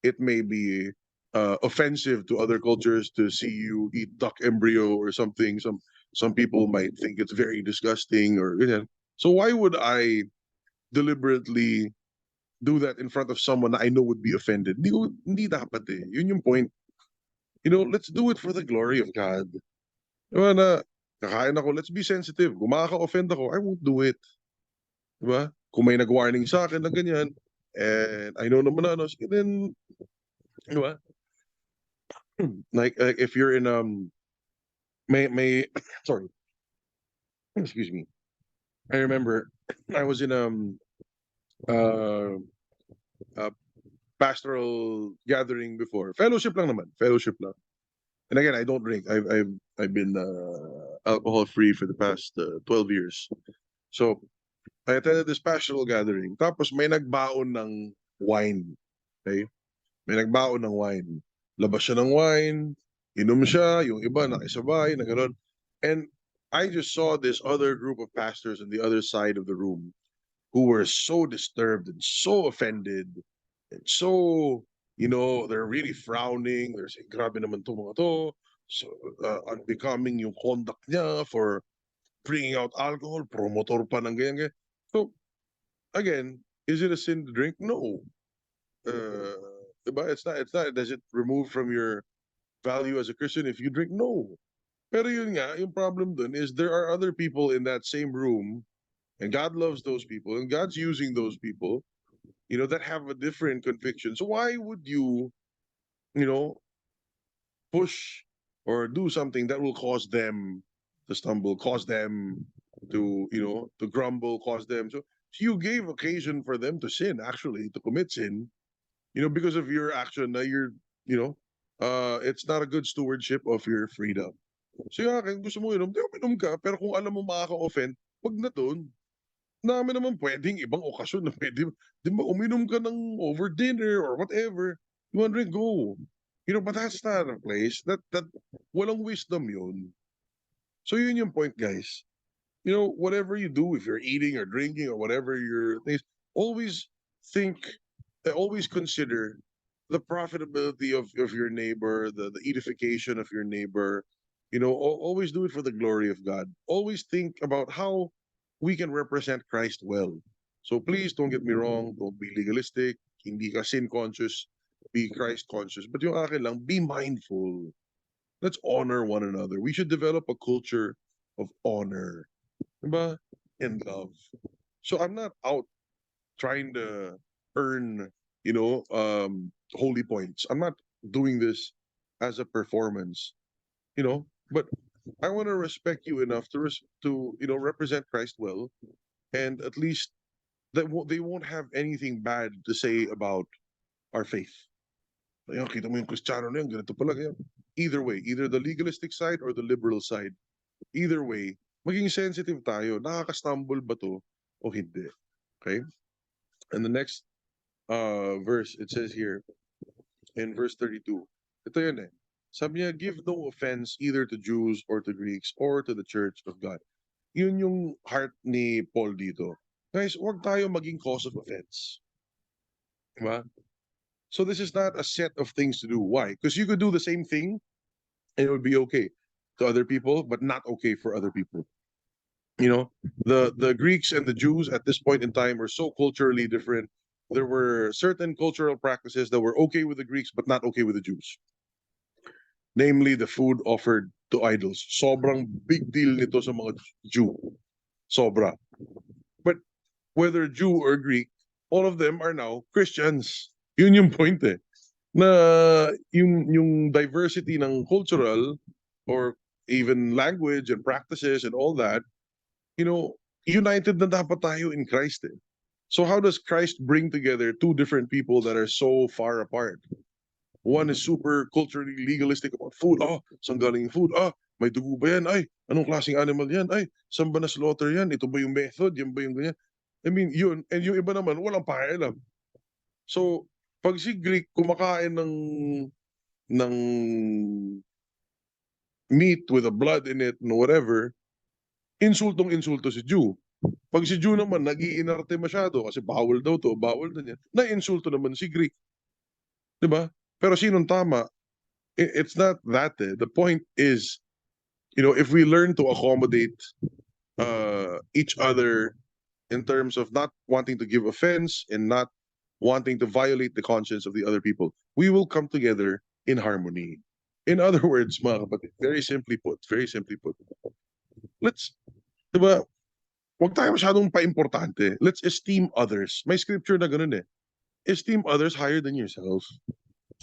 It may be offensive to other cultures to see you eat duck embryo or something. Some people might think it's very disgusting or so why would I deliberately do that in front of someone that I know would be offended? Hindi dapat eh. Yun yung point. Let's do it for the glory of God. Diba na, kakain ako, let's be sensitive. Kung makaka-offend ako, I won't do it. Diba? Kung may nag-warning sa akin na ganyan, and I know naman na ano, sige then, diba? Like if you're in may sorry, excuse me. I remember I was in uh, a pastoral gathering before. Fellowship lang naman, fellowship lang. And again, I don't drink. I've been alcohol free for the past 12 years. So I attended this pastoral gathering. Tapos may nagbaon ng wine. Okay? May nagbaon ng wine. Labas siya ng wine, inom siya, yung iba nakisabay, na gano'n. And I just saw this other group of pastors on the other side of the room who were so disturbed and so offended and so, they're really frowning. They're saying, grabe naman to mga to. So, unbecoming yung conduct niya for bringing out alcohol, promotor pa ng ganyan. So, again, is it a sin to drink? No. Diba? It's not, does it remove from your value as a Christian if you drink? No. Pero yun nga, yung problem dun is there are other people in that same room and God loves those people and God's using those people, that have a different conviction. So why would you, push or do something that will cause them to stumble, cause them to grumble, cause them so you gave occasion for them to sin, actually, to commit sin, because of your action na it's not a good stewardship of your freedom. So yung akin, gusto mo inom, di uminom ka, pero kung alam mo makaka-offend, wag na dun. Namin naman pwedeng ibang okasyon na pwede, di ba, uminom ka ng over dinner or whatever, you want to drink, go. But that's not a place that walang wisdom yun. So yun yung point, guys. Whatever you do, if you're eating or drinking or whatever your things, always think, always consider the profitability of your neighbor, the edification of your neighbor. Always do it for the glory of God. Always think about how we can represent Christ well. So please don't get me wrong. Don't be legalistic. Hindi ka sin conscious. Be Christ conscious. But yung akin lang, be mindful. Let's honor one another. We should develop a culture of honor, diba? And love. So I'm not out trying to earn, holy points. I'm not doing this as a performance, but I want to respect you enough to represent Christ well, and at least that they won't have anything bad to say about our faith. Ayun, kita mo yung Kristiyano na yun, ganito pala, ganyan. Either way, either the legalistic side or the liberal side. Either way, maging sensitive tayo. Nakaka-stumble ba to o hindi? Okay? And the next verse, it says here, in verse 32, ito yun eh. Sabi niya, give no offense either to Jews or to Greeks or to the church of God. Yun yung heart ni Paul dito. Guys, huwag tayo maging cause of offense. Diba? So this is not a set of things to do. Why? Because you could do the same thing and it would be okay to other people, but not okay for other people. The Greeks and the Jews at this point in time were so culturally different. There were certain cultural practices that were okay with the Greeks, but not okay with the Jews. Namely, the food offered to idols. Sobrang big deal nito sa mga Jew. Sobra. But whether Jew or Greek, all of them are now Christians. Yun yung point eh. Na yung diversity ng cultural or even language and practices and all that, united na dapat tayo in Christ eh. So how does Christ bring together two different people that are so far apart? One is super culturally legalistic about food. Oh, saan galing yung food? Ah, may dugo ba yan? Ay, anong klaseng animal yan? Ay, saan ba na-slaughter yan? Ito ba yung method? Yan ba yung ganyan? I mean, yun. And yung iba naman, walang pakialam. So, pag si Greek kumakain ng meat with a blood in it, no whatever, insultong-insulto si Jew. Pag si Jew naman, nag-iinarte masyado kasi bawal daw to, bawal na niya, na-insulto naman si Greek. Diba? Pero sinong tama? It's not that. The point is, if we learn to accommodate each other in terms of not wanting to give offense and not wanting to violate the conscience of the other people, we will come together in harmony. In other words, mga kapatid, very simply put, let's, diba, huwag tayo masyadong pa-importante. Let's esteem others. May scripture na ganun eh. Esteem others higher than yourself.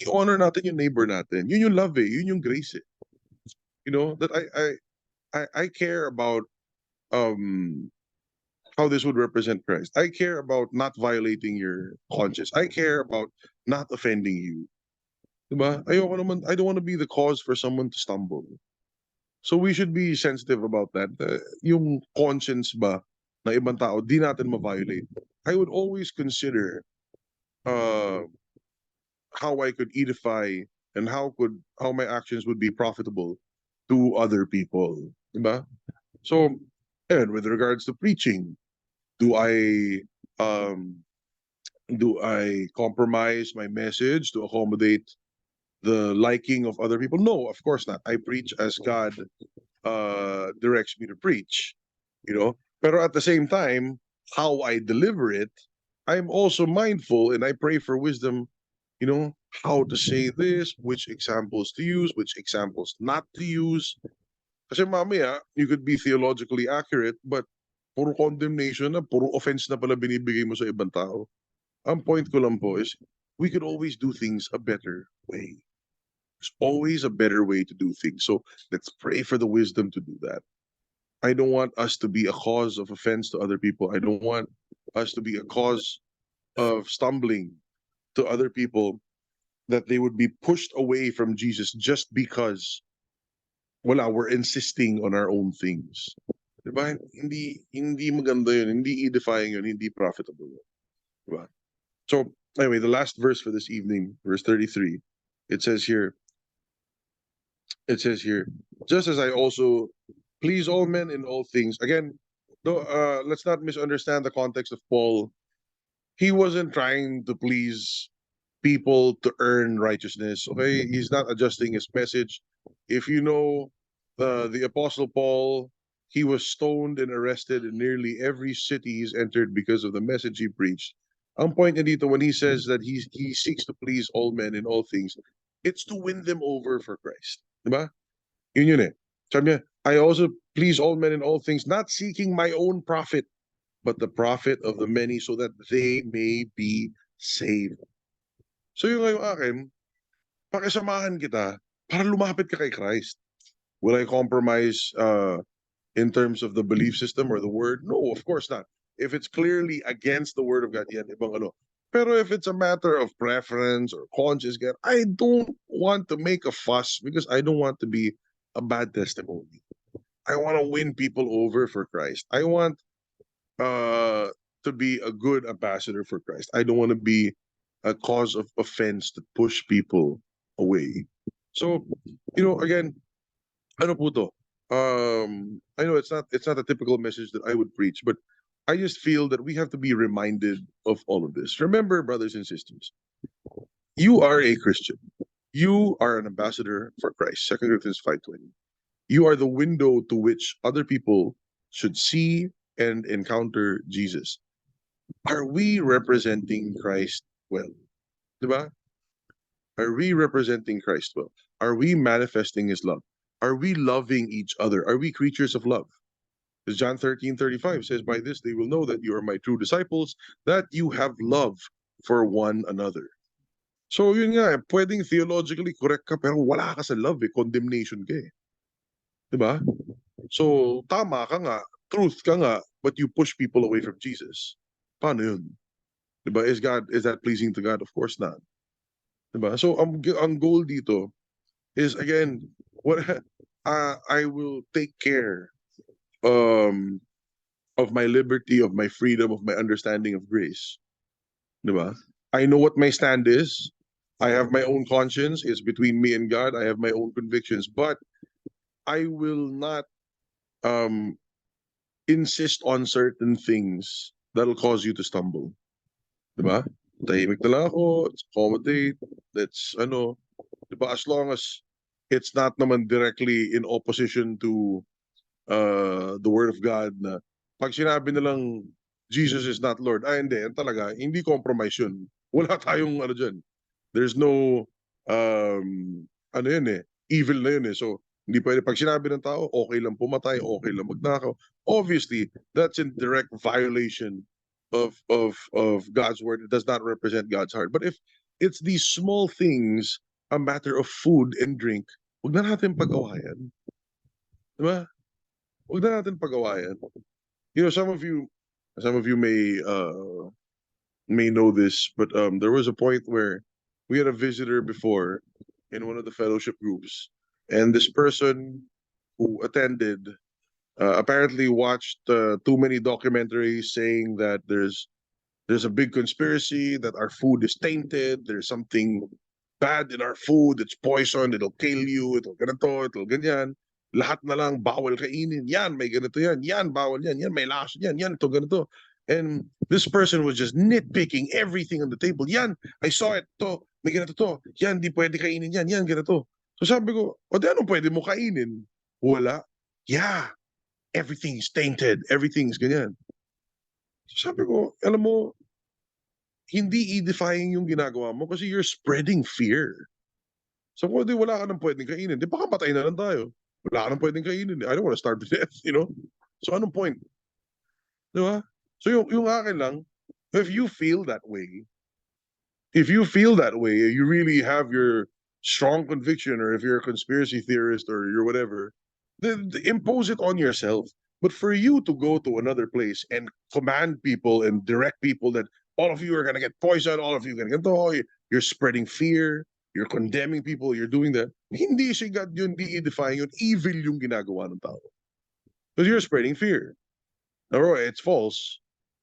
I-honor natin yung neighbor natin. Yun yung love eh. Yun yung grace eh. That I care about how this would represent Christ. I care about not violating your conscience. I care about not offending you. Diba? Ayoko naman, I don't want to be the cause for someone to stumble. So we should be sensitive about that. Yung conscience ba na ibang tao, di natin ma-violate. I would always consider how I could edify and how my actions would be profitable to other people. Diba? So, and with regards to preaching, do I compromise my message to accommodate the liking of other people? No, of course not. I preach as God directs me to preach, Pero at the same time, how I deliver it, I'm also mindful and I pray for wisdom, how to say this, which examples to use, which examples not to use. Kasi mamaya, you could be theologically accurate, but puro condemnation na, puro offense na pala binibigay mo sa ibang tao. Ang point ko lang po is, we could always do things a better way. There's always a better way to do things. So let's pray for the wisdom to do that. I don't want us to be a cause of offense to other people. I don't want us to be a cause of stumbling to other people, that they would be pushed away from Jesus just because we're insisting on our own things. Diba? Hindi maganda yun, hindi edifying yun, hindi profitable yun. Diba? So anyway, the last verse for this evening, verse 33, it says here, just as I also please all men in all things. Again, let's not misunderstand the context of Paul. He wasn't trying to please people to earn righteousness. Okay, he's not adjusting his message. If you know the Apostle Paul, he was stoned and arrested in nearly every city he's entered because of the message he preached. Ang point niya dito when he says that he seeks to please all men in all things, it's to win them over for Christ. Diba? Yun eh. Sabi niya, I also please all men in all things, not seeking my own profit, but the profit of the many, so that they may be saved. So yung akin, pakisamahan kita para lumapit ka kay Christ. Will I compromise in terms of the belief system or the word? No, of course not. If it's clearly against the word of God, yan, ibang ano. Pero if it's a matter of preference or conscience, I don't want to make a fuss because I don't want to be a bad testimony. I want to win people over for Christ. I want to be a good ambassador for Christ. I don't want to be a cause of offense to push people away. So, again, ano po to? I know it's not a typical message that I would preach, but I just feel that we have to be reminded of all of this. Remember, brothers and sisters, you are a Christian. You are an ambassador for Christ. 2 Corinthians 5:20. You are the window to which other people should see and encounter Jesus. Are we representing Christ well? Diba? Are we representing Christ well? Are we manifesting his love? Are we loving each other? Are we creatures of love? Because John 13:35 says, by this they will know that you are my true disciples, that you have love for one another. So yun nga, pwedeng theologically correct ka, pero wala ka sa love condemnation ka eh. Diba? So tama ka nga, truth ka nga, but you push people away from Jesus. Paano yun? Diba? Is that pleasing to God? Of course not. Diba? So ang goal dito is, again, what I will take care of my liberty, of my freedom, of my understanding of grace. Diba? I know what my stand is. I have my own conscience. It's between me and God. I have my own convictions, but I will not insist on certain things that'll cause you to stumble. Diba? Tahimik na lang ako, let's accommodate, let's diba, as long as it's not naman directly in opposition to the word of God, na pag sinabi nilang Jesus is not Lord, hindi, yan talaga, hindi compromise yun. Wala tayong dyan. There's no yun eh, evil na yun eh. So hindi pwede pag sinabi ng tao, okay lang pumatay, okay lang magnakaw. Obviously, that's in direct violation of God's word. It does not represent God's heart. But if it's these small things, a matter of food and drink, huwag na natin pag-awayan. Diba? Huwag na natin pag-awayan. You know, some of you may know this, but there was a point where we had a visitor before in one of the fellowship groups, and this person who attended apparently watched too many documentaries saying that there's a big conspiracy, that our food is tainted, there's something bad in our food, it's poison, it'll kill you, it'll ganito, it'll ganyan. Lahat na lang bawal kainin. Yan, may ganito yan. Yan, bawal yan. Yan, may lakas yan. Yan, ito, ganito. And this person was just nitpicking everything on the table. Yan, I saw it. To, may ganito to. Yan, di pwede kainin yan. Yan, ganito. So sabi ko, o di anong pwede mo kainin? Wala. Yeah, everything's tainted. Everything's ganyan. So sabi ko, alam mo, hindi edifying yung ginagawa mo kasi you're spreading fear. So kung di wala ka nang pwedeng kainin, di baka patay na lang tayo. Wala ka nang pwedeng kainin. I don't want to starve to death, you know? So anong point? Di ba? So yung akin lang, if you feel that way, you really have your strong conviction, or if you're a conspiracy theorist or you're whatever, then impose it on yourself. But for you to go to another place and command people and direct people that all of you are going to get poisoned, all of you are going to get, you're spreading fear, you're condemning people, you're doing that. Hindi siya God yun, hindi edifying yun. Evil yung ginagawa ng tao. Because you're spreading fear. All right, it's false.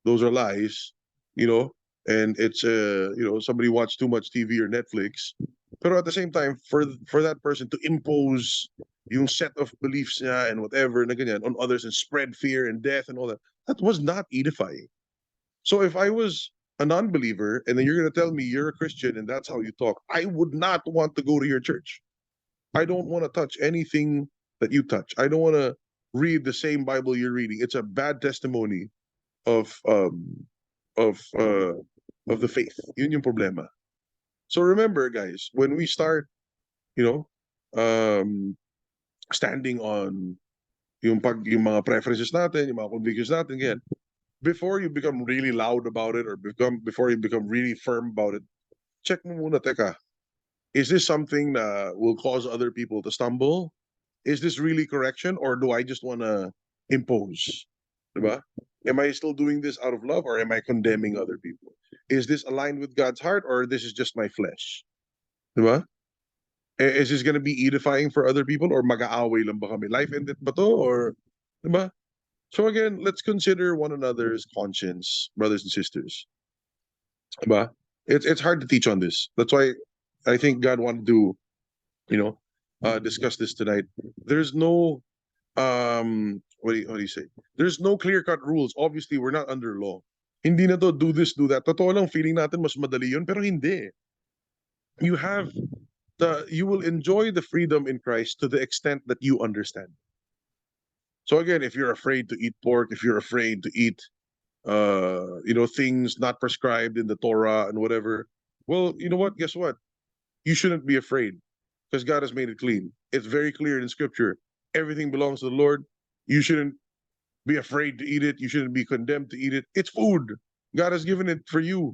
Those are lies, you know, and it's somebody watched too much TV or Netflix. But at the same time, for that person to impose yung set of beliefs niya and whatever na ganyan on others and spread fear and death and all that, that was not edifying. So if I was a non-believer and then you're going to tell me you're a Christian and that's how you talk, I would not want to go to your church. I don't want to touch anything that you touch. I don't want to read the same Bible you're reading. It's a bad testimony of the faith. Yun yung problema. So remember, guys, when we start, standing on yung mga preferences natin, yung mga convictions natin, again, before you become really loud about it or before you become really firm about it, check mo muna, teka, is this something that will cause other people to stumble? Is this really correction, or do I just want to impose? Diba? Am I still doing this out of love, or am I condemning other people? Is this aligned with God's heart, or this is just my flesh? Diba? Is this going to be edifying for other people, or mag-aaway lang ba kami? Life ended ba to, or diba? So again, let's consider one another's conscience, brothers and sisters. Diba? It's hard to teach on this. That's why I think God wanted to, discuss this tonight. There's no what do you say? There's no clear-cut rules. Obviously, we're not under law. Hindi na to, do this, do that. Totoo lang, feeling natin mas madali yun, pero hindi. You will enjoy the freedom in Christ to the extent that you understand. So again, if you're afraid to eat pork, if you're afraid to eat things not prescribed in the Torah and whatever, well, you know what? Guess what? You shouldn't be afraid because God has made it clean. It's very clear in Scripture. Everything belongs to the Lord. You shouldn't be afraid to eat it. You shouldn't be condemned to eat it. It's food. God has given it for you.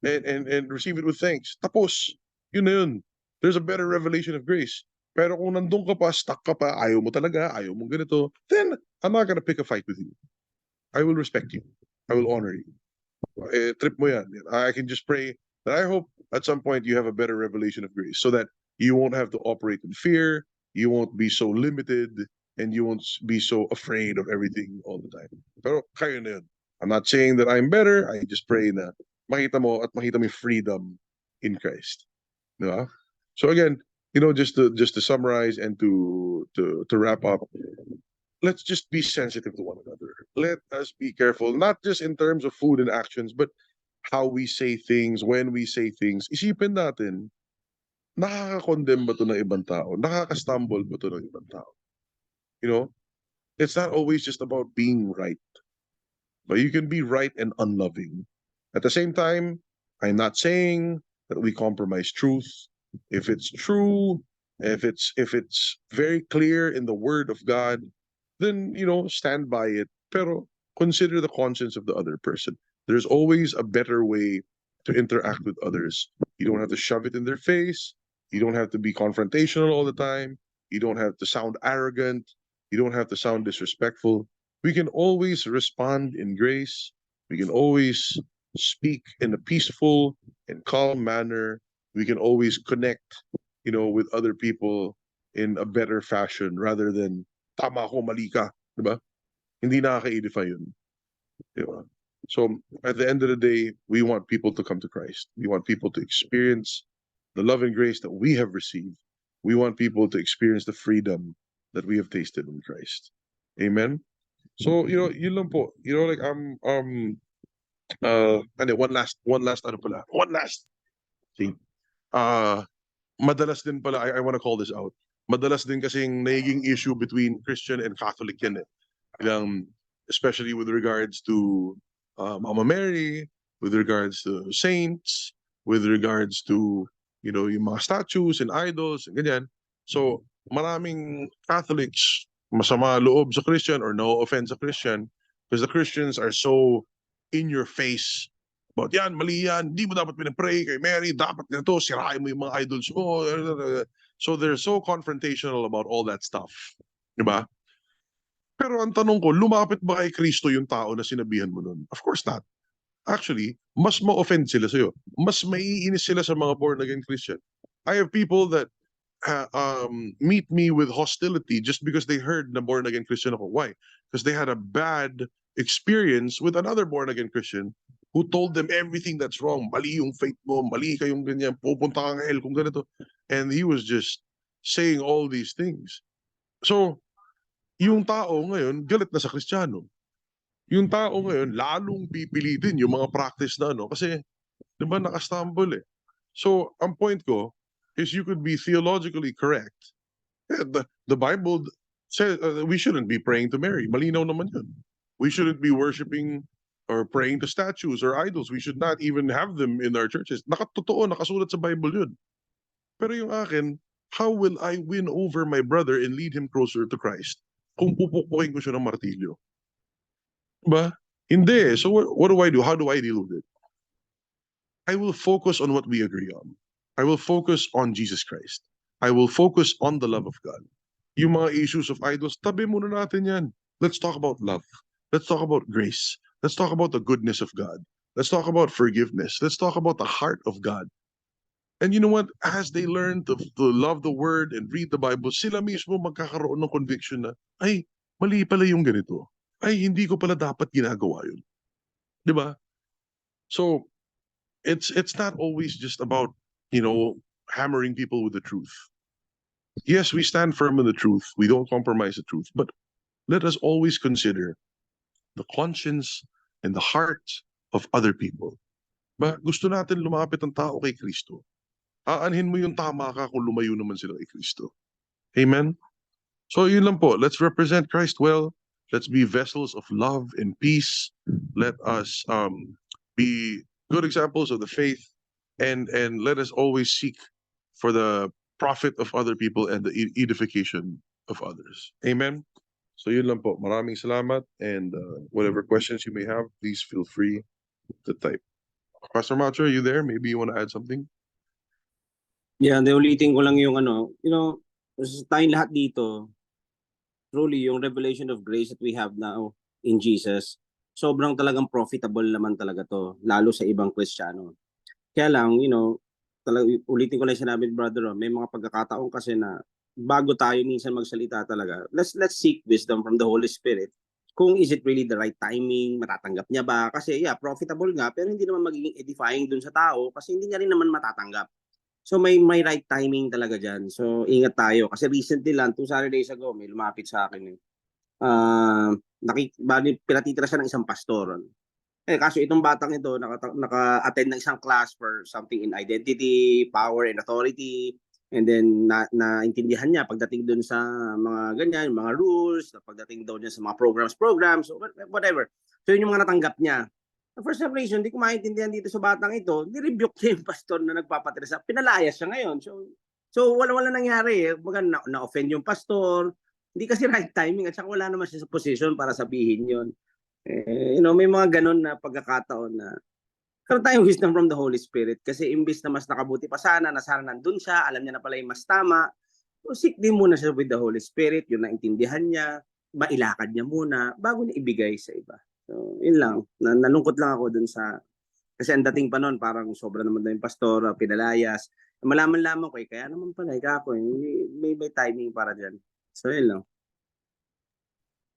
And receive it with thanks. Tapos, yun na yun. There's a better revelation of grace. Pero kung nandun ka pa, stuck ka pa, ayaw mo talaga, ayaw mo ganito, then I'm not gonna pick a fight with you. I will respect you. I will honor you. Trip mo yan. I can just pray that I hope at some point you have a better revelation of grace so that you won't have to operate in fear, you won't be so limited, and you won't be so afraid of everything all the time. Pero kayo na yun. I'm not saying that I'm better, I just pray na makita mo at makita mo yung freedom in Christ. Diba? So again, just to summarize and to wrap up, let's just be sensitive to one another. Let us be careful, not just in terms of food and actions, but how we say things, when we say things. Isipin natin, nakaka-condemn ba to ng ibang tao? Nakaka-stumble ba to ng ibang tao? It's not always just about being right, but you can be right and unloving. At the same time, I'm not saying that we compromise truth. If it's true, if it's very clear in the word of God, then stand by it. Pero consider the conscience of the other person. There's always a better way to interact with others. You don't have to shove it in their face. You don't have to be confrontational all the time. You don't have to sound arrogant. You don't have to sound disrespectful. We can always respond in grace. We can always speak in a peaceful and calm manner. We can always connect, with other people in a better fashion rather than tama ko, mali ka, diba? Hindi nakaka-edify yun. Diba? So at the end of the day, we want people to come to Christ. We want people to experience the love and grace that we have received. We want people to experience the freedom that we have tasted in Christ. Amen. So, yun lang po. Like one last thing. Madalas din pala, I want to call this out. Madalas din kasing naging issue between Christian and Catholic yan eh. Especially with regards to Mama Mary, with regards to saints, with regards to, yung mga statues and idols and ganyan. So, maraming Catholics masama loob sa Christian or no offense sa Christian because the Christians are so in your face about yan, mali yan, di mo dapat pinapray kay Mary, dapat ganito, sirain mo yung mga idols mo. So they're so confrontational about all that stuff. Diba? Pero ang tanong ko, lumapit ba kay Kristo yung tao na sinabihan mo nun? Of course not. Actually, mas ma-offend sila sa'yo. Mas maiinis sila sa mga born-again Christian. I have people that meet me with hostility just because they heard na born-again Christian ako. Why? Because they had a bad experience with another born-again Christian who told them everything that's wrong. Mali yung faith mo, mali kayong ganyan, pupunta ka ng hell kung ganito. And he was just saying all these things. So, yung tao ngayon, galit na sa Kristiyano. Yung tao ngayon, lalong pipilitin yung mga practice na kasi, di ba, nakastumble eh. So, ang point ko is you could be theologically correct. The Bible says we shouldn't be praying to Mary. Malinaw naman yun. We shouldn't be worshiping or praying to statues or idols. We should not even have them in our churches. Nakatotoo, nakasulat sa Bible yun. Pero yung akin, how will I win over my brother and lead him closer to Christ kung pupukpukin ko siya ng martilyo? Ba? Hindi. So what do I do? How do I deal with it? I will focus on what we agree on. I will focus on Jesus Christ. I will focus on the love of God. Yung mga issues of idols, tabi muna natin yan. Let's talk about love. Let's talk about grace. Let's talk about the goodness of God. Let's talk about forgiveness. Let's talk about the heart of God. And you know what? As they learn to love the word and read the Bible, sila mismo magkakaroon ng conviction na, ay, mali pala yung ganito. Ay, hindi ko pala dapat ginagawa yun. Diba? So, it's not always just about, hammering people with the truth. Yes, we stand firm in the truth. We don't compromise the truth. But let us always consider the conscience and the heart of other people. Ba, gusto natin lumapit ang tao kay Kristo. Aanhin mo yung tama ka kung lumayo naman sila kay Kristo. Amen? So yun lang po. Let's represent Christ well. Let's be vessels of love and peace. Let us be good examples of the faith. And let us always seek for the profit of other people and the edification of others. Amen? So yun lang po. Maraming salamat, and whatever questions you may have, please feel free to type. Pastor Macho, are you there? Maybe you want to add something? Yeah, ulitin ko lang yung tayong lahat dito, truly yung revelation of grace that we have now in Jesus, sobrang talagang profitable naman talaga to, lalo sa ibang Kristiyano. Kaya lang, ulitin ko lang sinabi ni Brother Ron, may mga pagkakataon kasi na bago tayo minsan magsalita talaga, let's seek wisdom from the Holy Spirit. Kung is it really the right timing, matatanggap niya ba? Kasi profitable nga, pero hindi naman magiging edifying dun sa tao kasi hindi niya rin naman matatanggap. So may right timing talaga dyan. So ingat tayo. Kasi recently lang, 2 Saturdays ago, may lumapit sa akin. Pinatitira siya ng isang pastor. Kaso itong batang ito, naka-attend ng isang class for something in identity, power, and authority. And then naintindihan niya pagdating doon sa mga ganyan, mga rules, pagdating doon niya sa mga programs, whatever. So yun yung mga natanggap niya. For some reason, hindi ko maintindihan dito sa batang ito, ni-rebuke niya yung pastor na nagpapatira, pinalayas siya ngayon. So wala nangyari. Na-offend yung pastor, hindi kasi right timing at saka wala naman siya sa position para sabihin yun. May mga ganun na pagkakataon na karoon tayong wisdom from the Holy Spirit kasi imbis na mas nakabuti pa sana nandun siya, alam niya na pala yung mas tama, so seek din muna siya with the Holy Spirit, yun naintindihan niya, mailakad niya muna bago niya ibigay sa iba. So, yun lang. Nalungkot lang ako dun sa, kasi ang dating pa noon, parang sobra naman daw yung pastor, pinalayas. Malaman-laman ko, kaya naman pala, may timing para dyan. So, yun lang.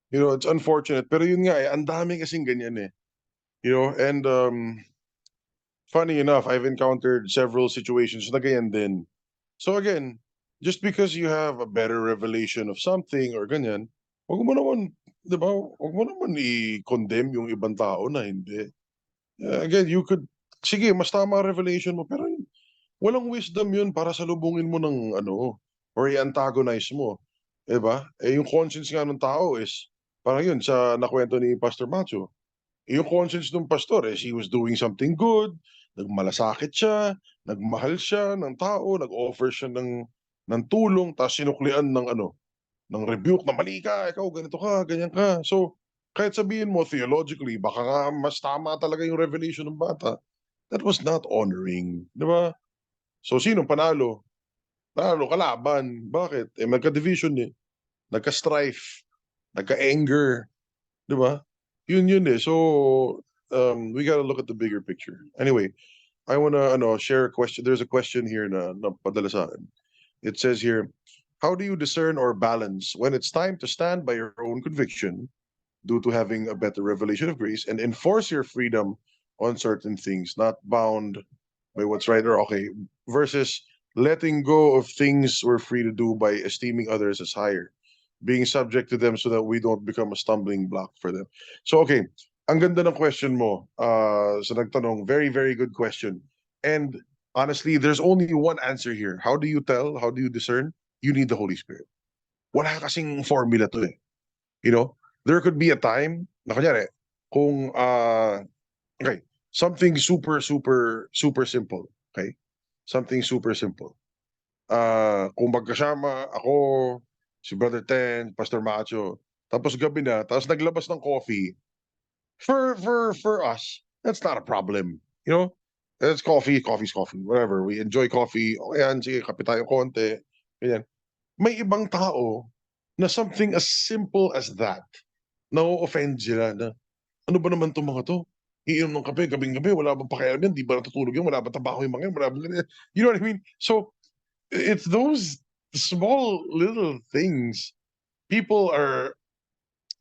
It's unfortunate. Pero yun nga ang dami kasing ganyan eh. And funny enough, I've encountered several situations na ganyan din. So again, just because you have a better revelation of something or ganyan, wag mo naman, di ba, wag mo naman i-condemn yung ibang tao na hindi. Again, you could, sige, mas tama ang revelation mo, pero walang wisdom yun para salubungin mo ng or i-antagonize mo. Diba? Yung conscience nga ng tao is, parang yun, sa nakwento ni Pastor Macho, yung conscience ng pastor is he was doing something good, nagmalasakit siya, nagmahal siya ng tao, nag-offer siya ng tulong, tapos sinuklian ng rebuke na mali ka, ikaw ganito ka, ganyan ka. So, kahit sabihin mo theologically, baka nga mas tama talaga yung revelation ng bata, that was not honoring. Diba? So, sinong panalo? Panalo, kalaban. Bakit? Magka-division eh. Nagka-strife. Nagka-anger. Diba? Yun eh. So, we gotta look at the bigger picture. Anyway, I wanna share a question. There's a question here na padala sa akin. It says here, how do you discern or balance when it's time to stand by your own conviction due to having a better revelation of grace and enforce your freedom on certain things, not bound by what's right or okay, versus letting go of things we're free to do by esteeming others as higher, being subject to them so that we don't become a stumbling block for them. So, okay, ang ganda ng question mo, sa nagtanong, very, very good question. And honestly, there's only one answer here. How do you tell? How do you discern? You need the Holy Spirit. Wala kasing formula to eh. There could be a time, na kunyari, kung, okay, something super, super, super simple. Okay? Something super simple. Kung magkasama ako, si Brother Ten, Pastor Macho, tapos gabi na, tapos naglabas ng coffee, for us, that's not a problem. It's coffee's coffee, whatever. We enjoy coffee. O yan, sige, kape tayo konti. Ganyan. May ibang tao na something as simple as that, na-offend sila na, ano ba naman itong mga to? Iinom ng kape, gabing-gabi, wala bang pakialam yan, di ba natutulog yan, wala bang trabaho yung mga yan, wala bang ganyan. You know what I mean? So, it's those small little things. People are,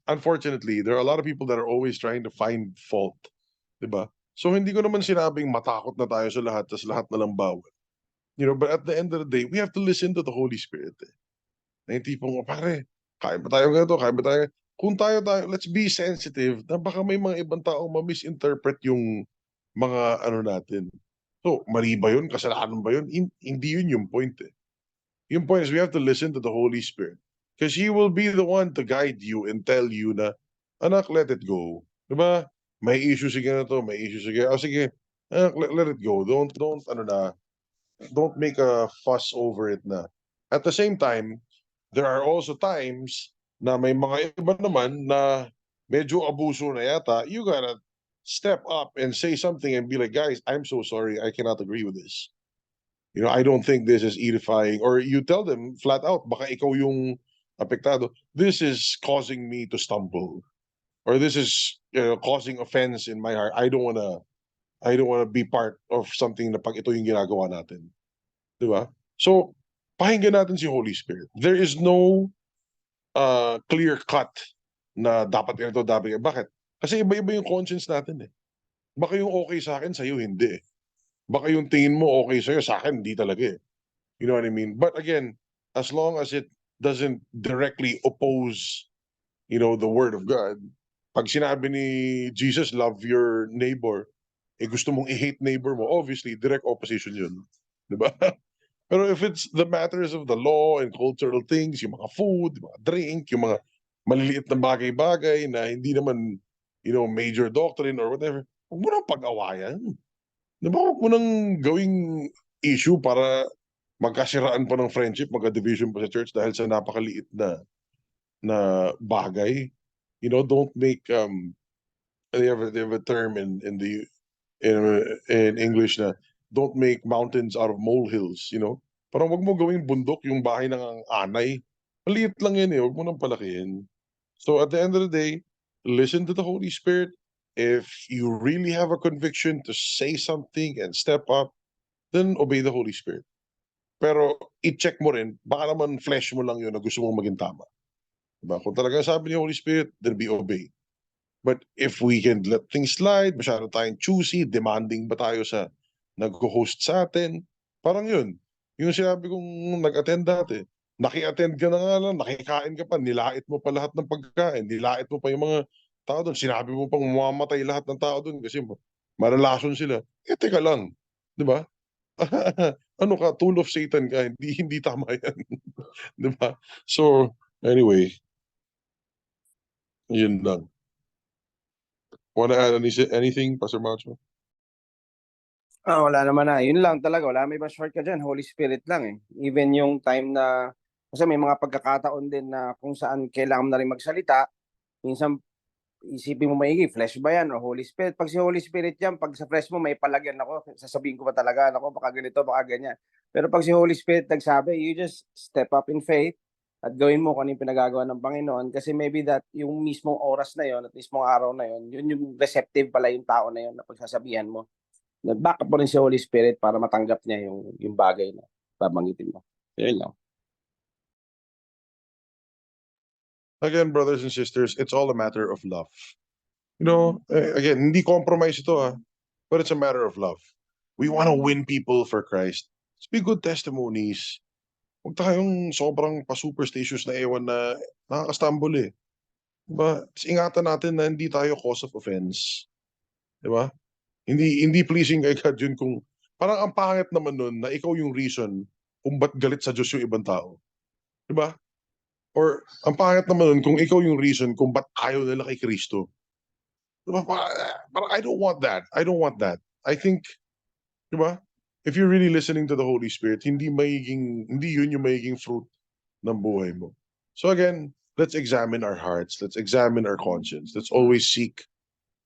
unfortunately, there are a lot of people that are always trying to find fault. Diba? So, hindi ko naman sinabing matakot na tayo sa lahat, tas lahat na lang bawal. But at the end of the day, we have to listen to the Holy Spirit. Na yung tipong, pare, kaya ba tayo ganito, kaya ba tayo, kung tayo, let's be sensitive na baka may mga ibang tao ma-misinterpret yung mga natin. So, mali ba yun? Kasalanan ba yun? Hindi yun yung point eh. Yung point is we have to listen to the Holy Spirit because He will be the one to guide you and tell you na, anak, let it go. Diba? May issue sige na to, may issue sige. Sige, anak, let it go. Don't make a fuss over it na. At the same time, there are also times na may mga iba naman na medyo abuso na yata, you gotta step up and say something and be like, guys, I'm so sorry, I cannot agree with this. You know, I don't think this is edifying. Or you tell them flat out, baka ikaw yung apektado. This is causing me to stumble. Or this is causing offense in my heart. I don't wanna be part of something na pag ito yung ginagawa natin. Di ba? So, pakinggan natin si Holy Spirit. There is no clear cut na dapat ganito, dapat ganito. Bakit? Kasi iba-iba yung conscience natin eh. Baka yung okay sa akin, sa'yo hindi eh. Baka yung tingin mo okay sa'yo, sa akin hindi talaga eh. You know what I mean? But again, as long as it doesn't directly oppose, you know, the word of God, pag sinabi ni Jesus, love your neighbor, eh gusto mong i-hate neighbor mo, obviously, direct opposition yun. Diba? Pero if it's the matters of the law and cultural things, yung mga food, yung mga drink, yung mga maliliit na bagay-bagay na hindi naman, you know, major doctrine or whatever, huwag mo nang pag-awayan. Diba? Huwag mo nang gawing issue para magkasiraan pa ng friendship, magka-division pa sa church dahil sa napakaliit na bagay. You know, don't make they have a term in English na don't make mountains out of molehills, you know. Parang wag mo gawing bundok yung bahay ng anay. Maliit lang yan eh, wag mo nang palakihin. So at the end of the day, listen to the Holy Spirit. If you really have a conviction to say something and step up, then obey the Holy Spirit. Pero i-check mo rin, baka naman flesh mo lang yun na gusto mong maging tama. Diba? Kung talaga sabi ni Holy Spirit, then be obey. But if we can let things slide, masyado tayong choosy, demanding ba tayo sa nag-host sa atin, parang yun. Yung sinabi kong nag-attend dati, naki-attend ka na nga lang, nakikain ka pa, nilait mo pa lahat ng pagkain, nilait mo pa yung mga tao doon, sinabi mo pang mamamatay lahat ng tao doon kasi malalason sila. Eh, teka lang, di ba? Ano ka, tool of Satan ka, hindi tama yan. Di ba? So, anyway, yun lang. Wanna add anything, Pastor Macho? Wala naman na. Yun lang talaga. Wala may ibang shortcut dyan. Holy Spirit lang eh. Even yung time na, kasi may mga pagkakataon din na kung saan kailangan mo na rin magsalita, minsan isipin mo maigi, flesh ba yan o Holy Spirit? Pag si Holy Spirit yan, pag sa flesh mo may palagyan ako, sasabihin ko ba talaga, ako baka ganito, baka ganyan. Pero pag si Holy Spirit nagsabi, you just step up in faith at gawin mo kung ano yung pinagagawa ng Panginoon kasi maybe that yung mismong oras na yon at mismong araw na yon, yun yung receptive pala yung tao na yon na pagsasabihan mo. Nag-back up mo rin si Holy Spirit para matanggap niya yung bagay na babanggitin mo. Yun lang. Again, brothers and sisters, it's all a matter of love. You know, again, hindi compromise ito but it's a matter of love. We want to win people for Christ. Let's be good testimonies. Huwag tayong sobrang pa-superstitious na ewan na nakakastumble eh. Diba? Ingatan natin na hindi tayo cause of offense. Diba? Hindi pleasing kay God yun kung parang ang pangit naman nun na ikaw yung reason kung ba't galit sa Diyos yung ibang tao. Diba? Or ang pangit naman nun kung ikaw yung reason kung ba't ayaw nila kay Kristo. Diba? Parang I don't want that. I don't want that. I think, diba? If you're really listening to the Holy Spirit, hindi yun yung magiging fruit ng buhay mo. So again, let's examine our hearts. Let's examine our conscience. Let's always seek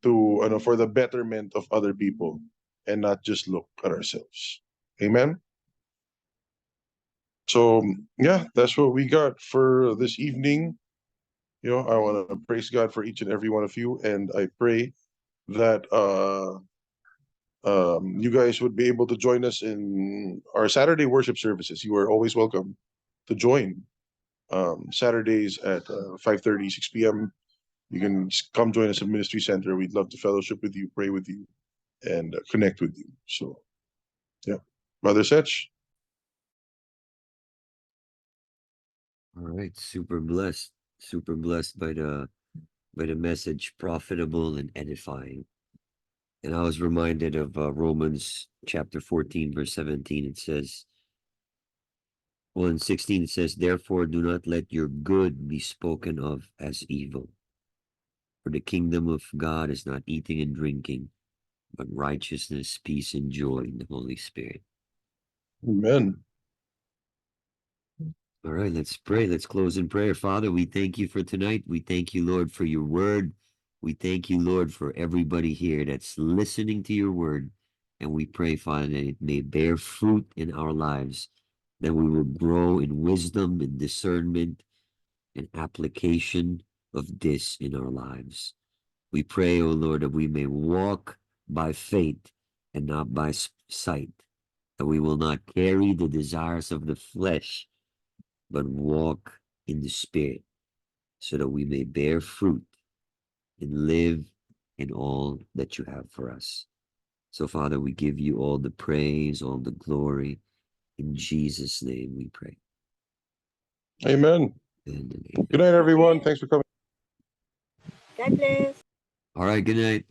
to for the betterment of other people and not just look at ourselves. Amen. So yeah, that's what we got for this evening. You know, I want to praise God for each and every one of you, and I pray that you guys would be able to join us in our Saturday worship services. You are always welcome to join Saturdays at 5:30, 6 p.m. You can come join us at Ministry Center. We'd love to fellowship with you, pray with you, and connect with you. So, yeah. Brother Setch? All right, super blessed by the message, profitable and edifying. And I was reminded of Romans chapter 14, verse 17. It says, well, in 16 it says, therefore do not let your good be spoken of as evil. For the kingdom of God is not eating and drinking, but righteousness, peace, and joy in the Holy Spirit. Amen. All right, let's pray. Let's close in prayer. Father, we thank you for tonight. We thank you, Lord, for your word. We thank you, Lord, for everybody here that's listening to your word. And we pray, Father, that it may bear fruit in our lives, that we will grow in wisdom and discernment and application of this in our lives. We pray, O Lord, that we may walk by faith and not by sight, that we will not carry the desires of the flesh, but walk in the Spirit, so that we may bear fruit and live in all that you have for us. So, Father, we give you all the praise, all the glory. In Jesus' name we pray. Amen. And amen. Good night, everyone. Thanks for coming. God bless. All right, good night.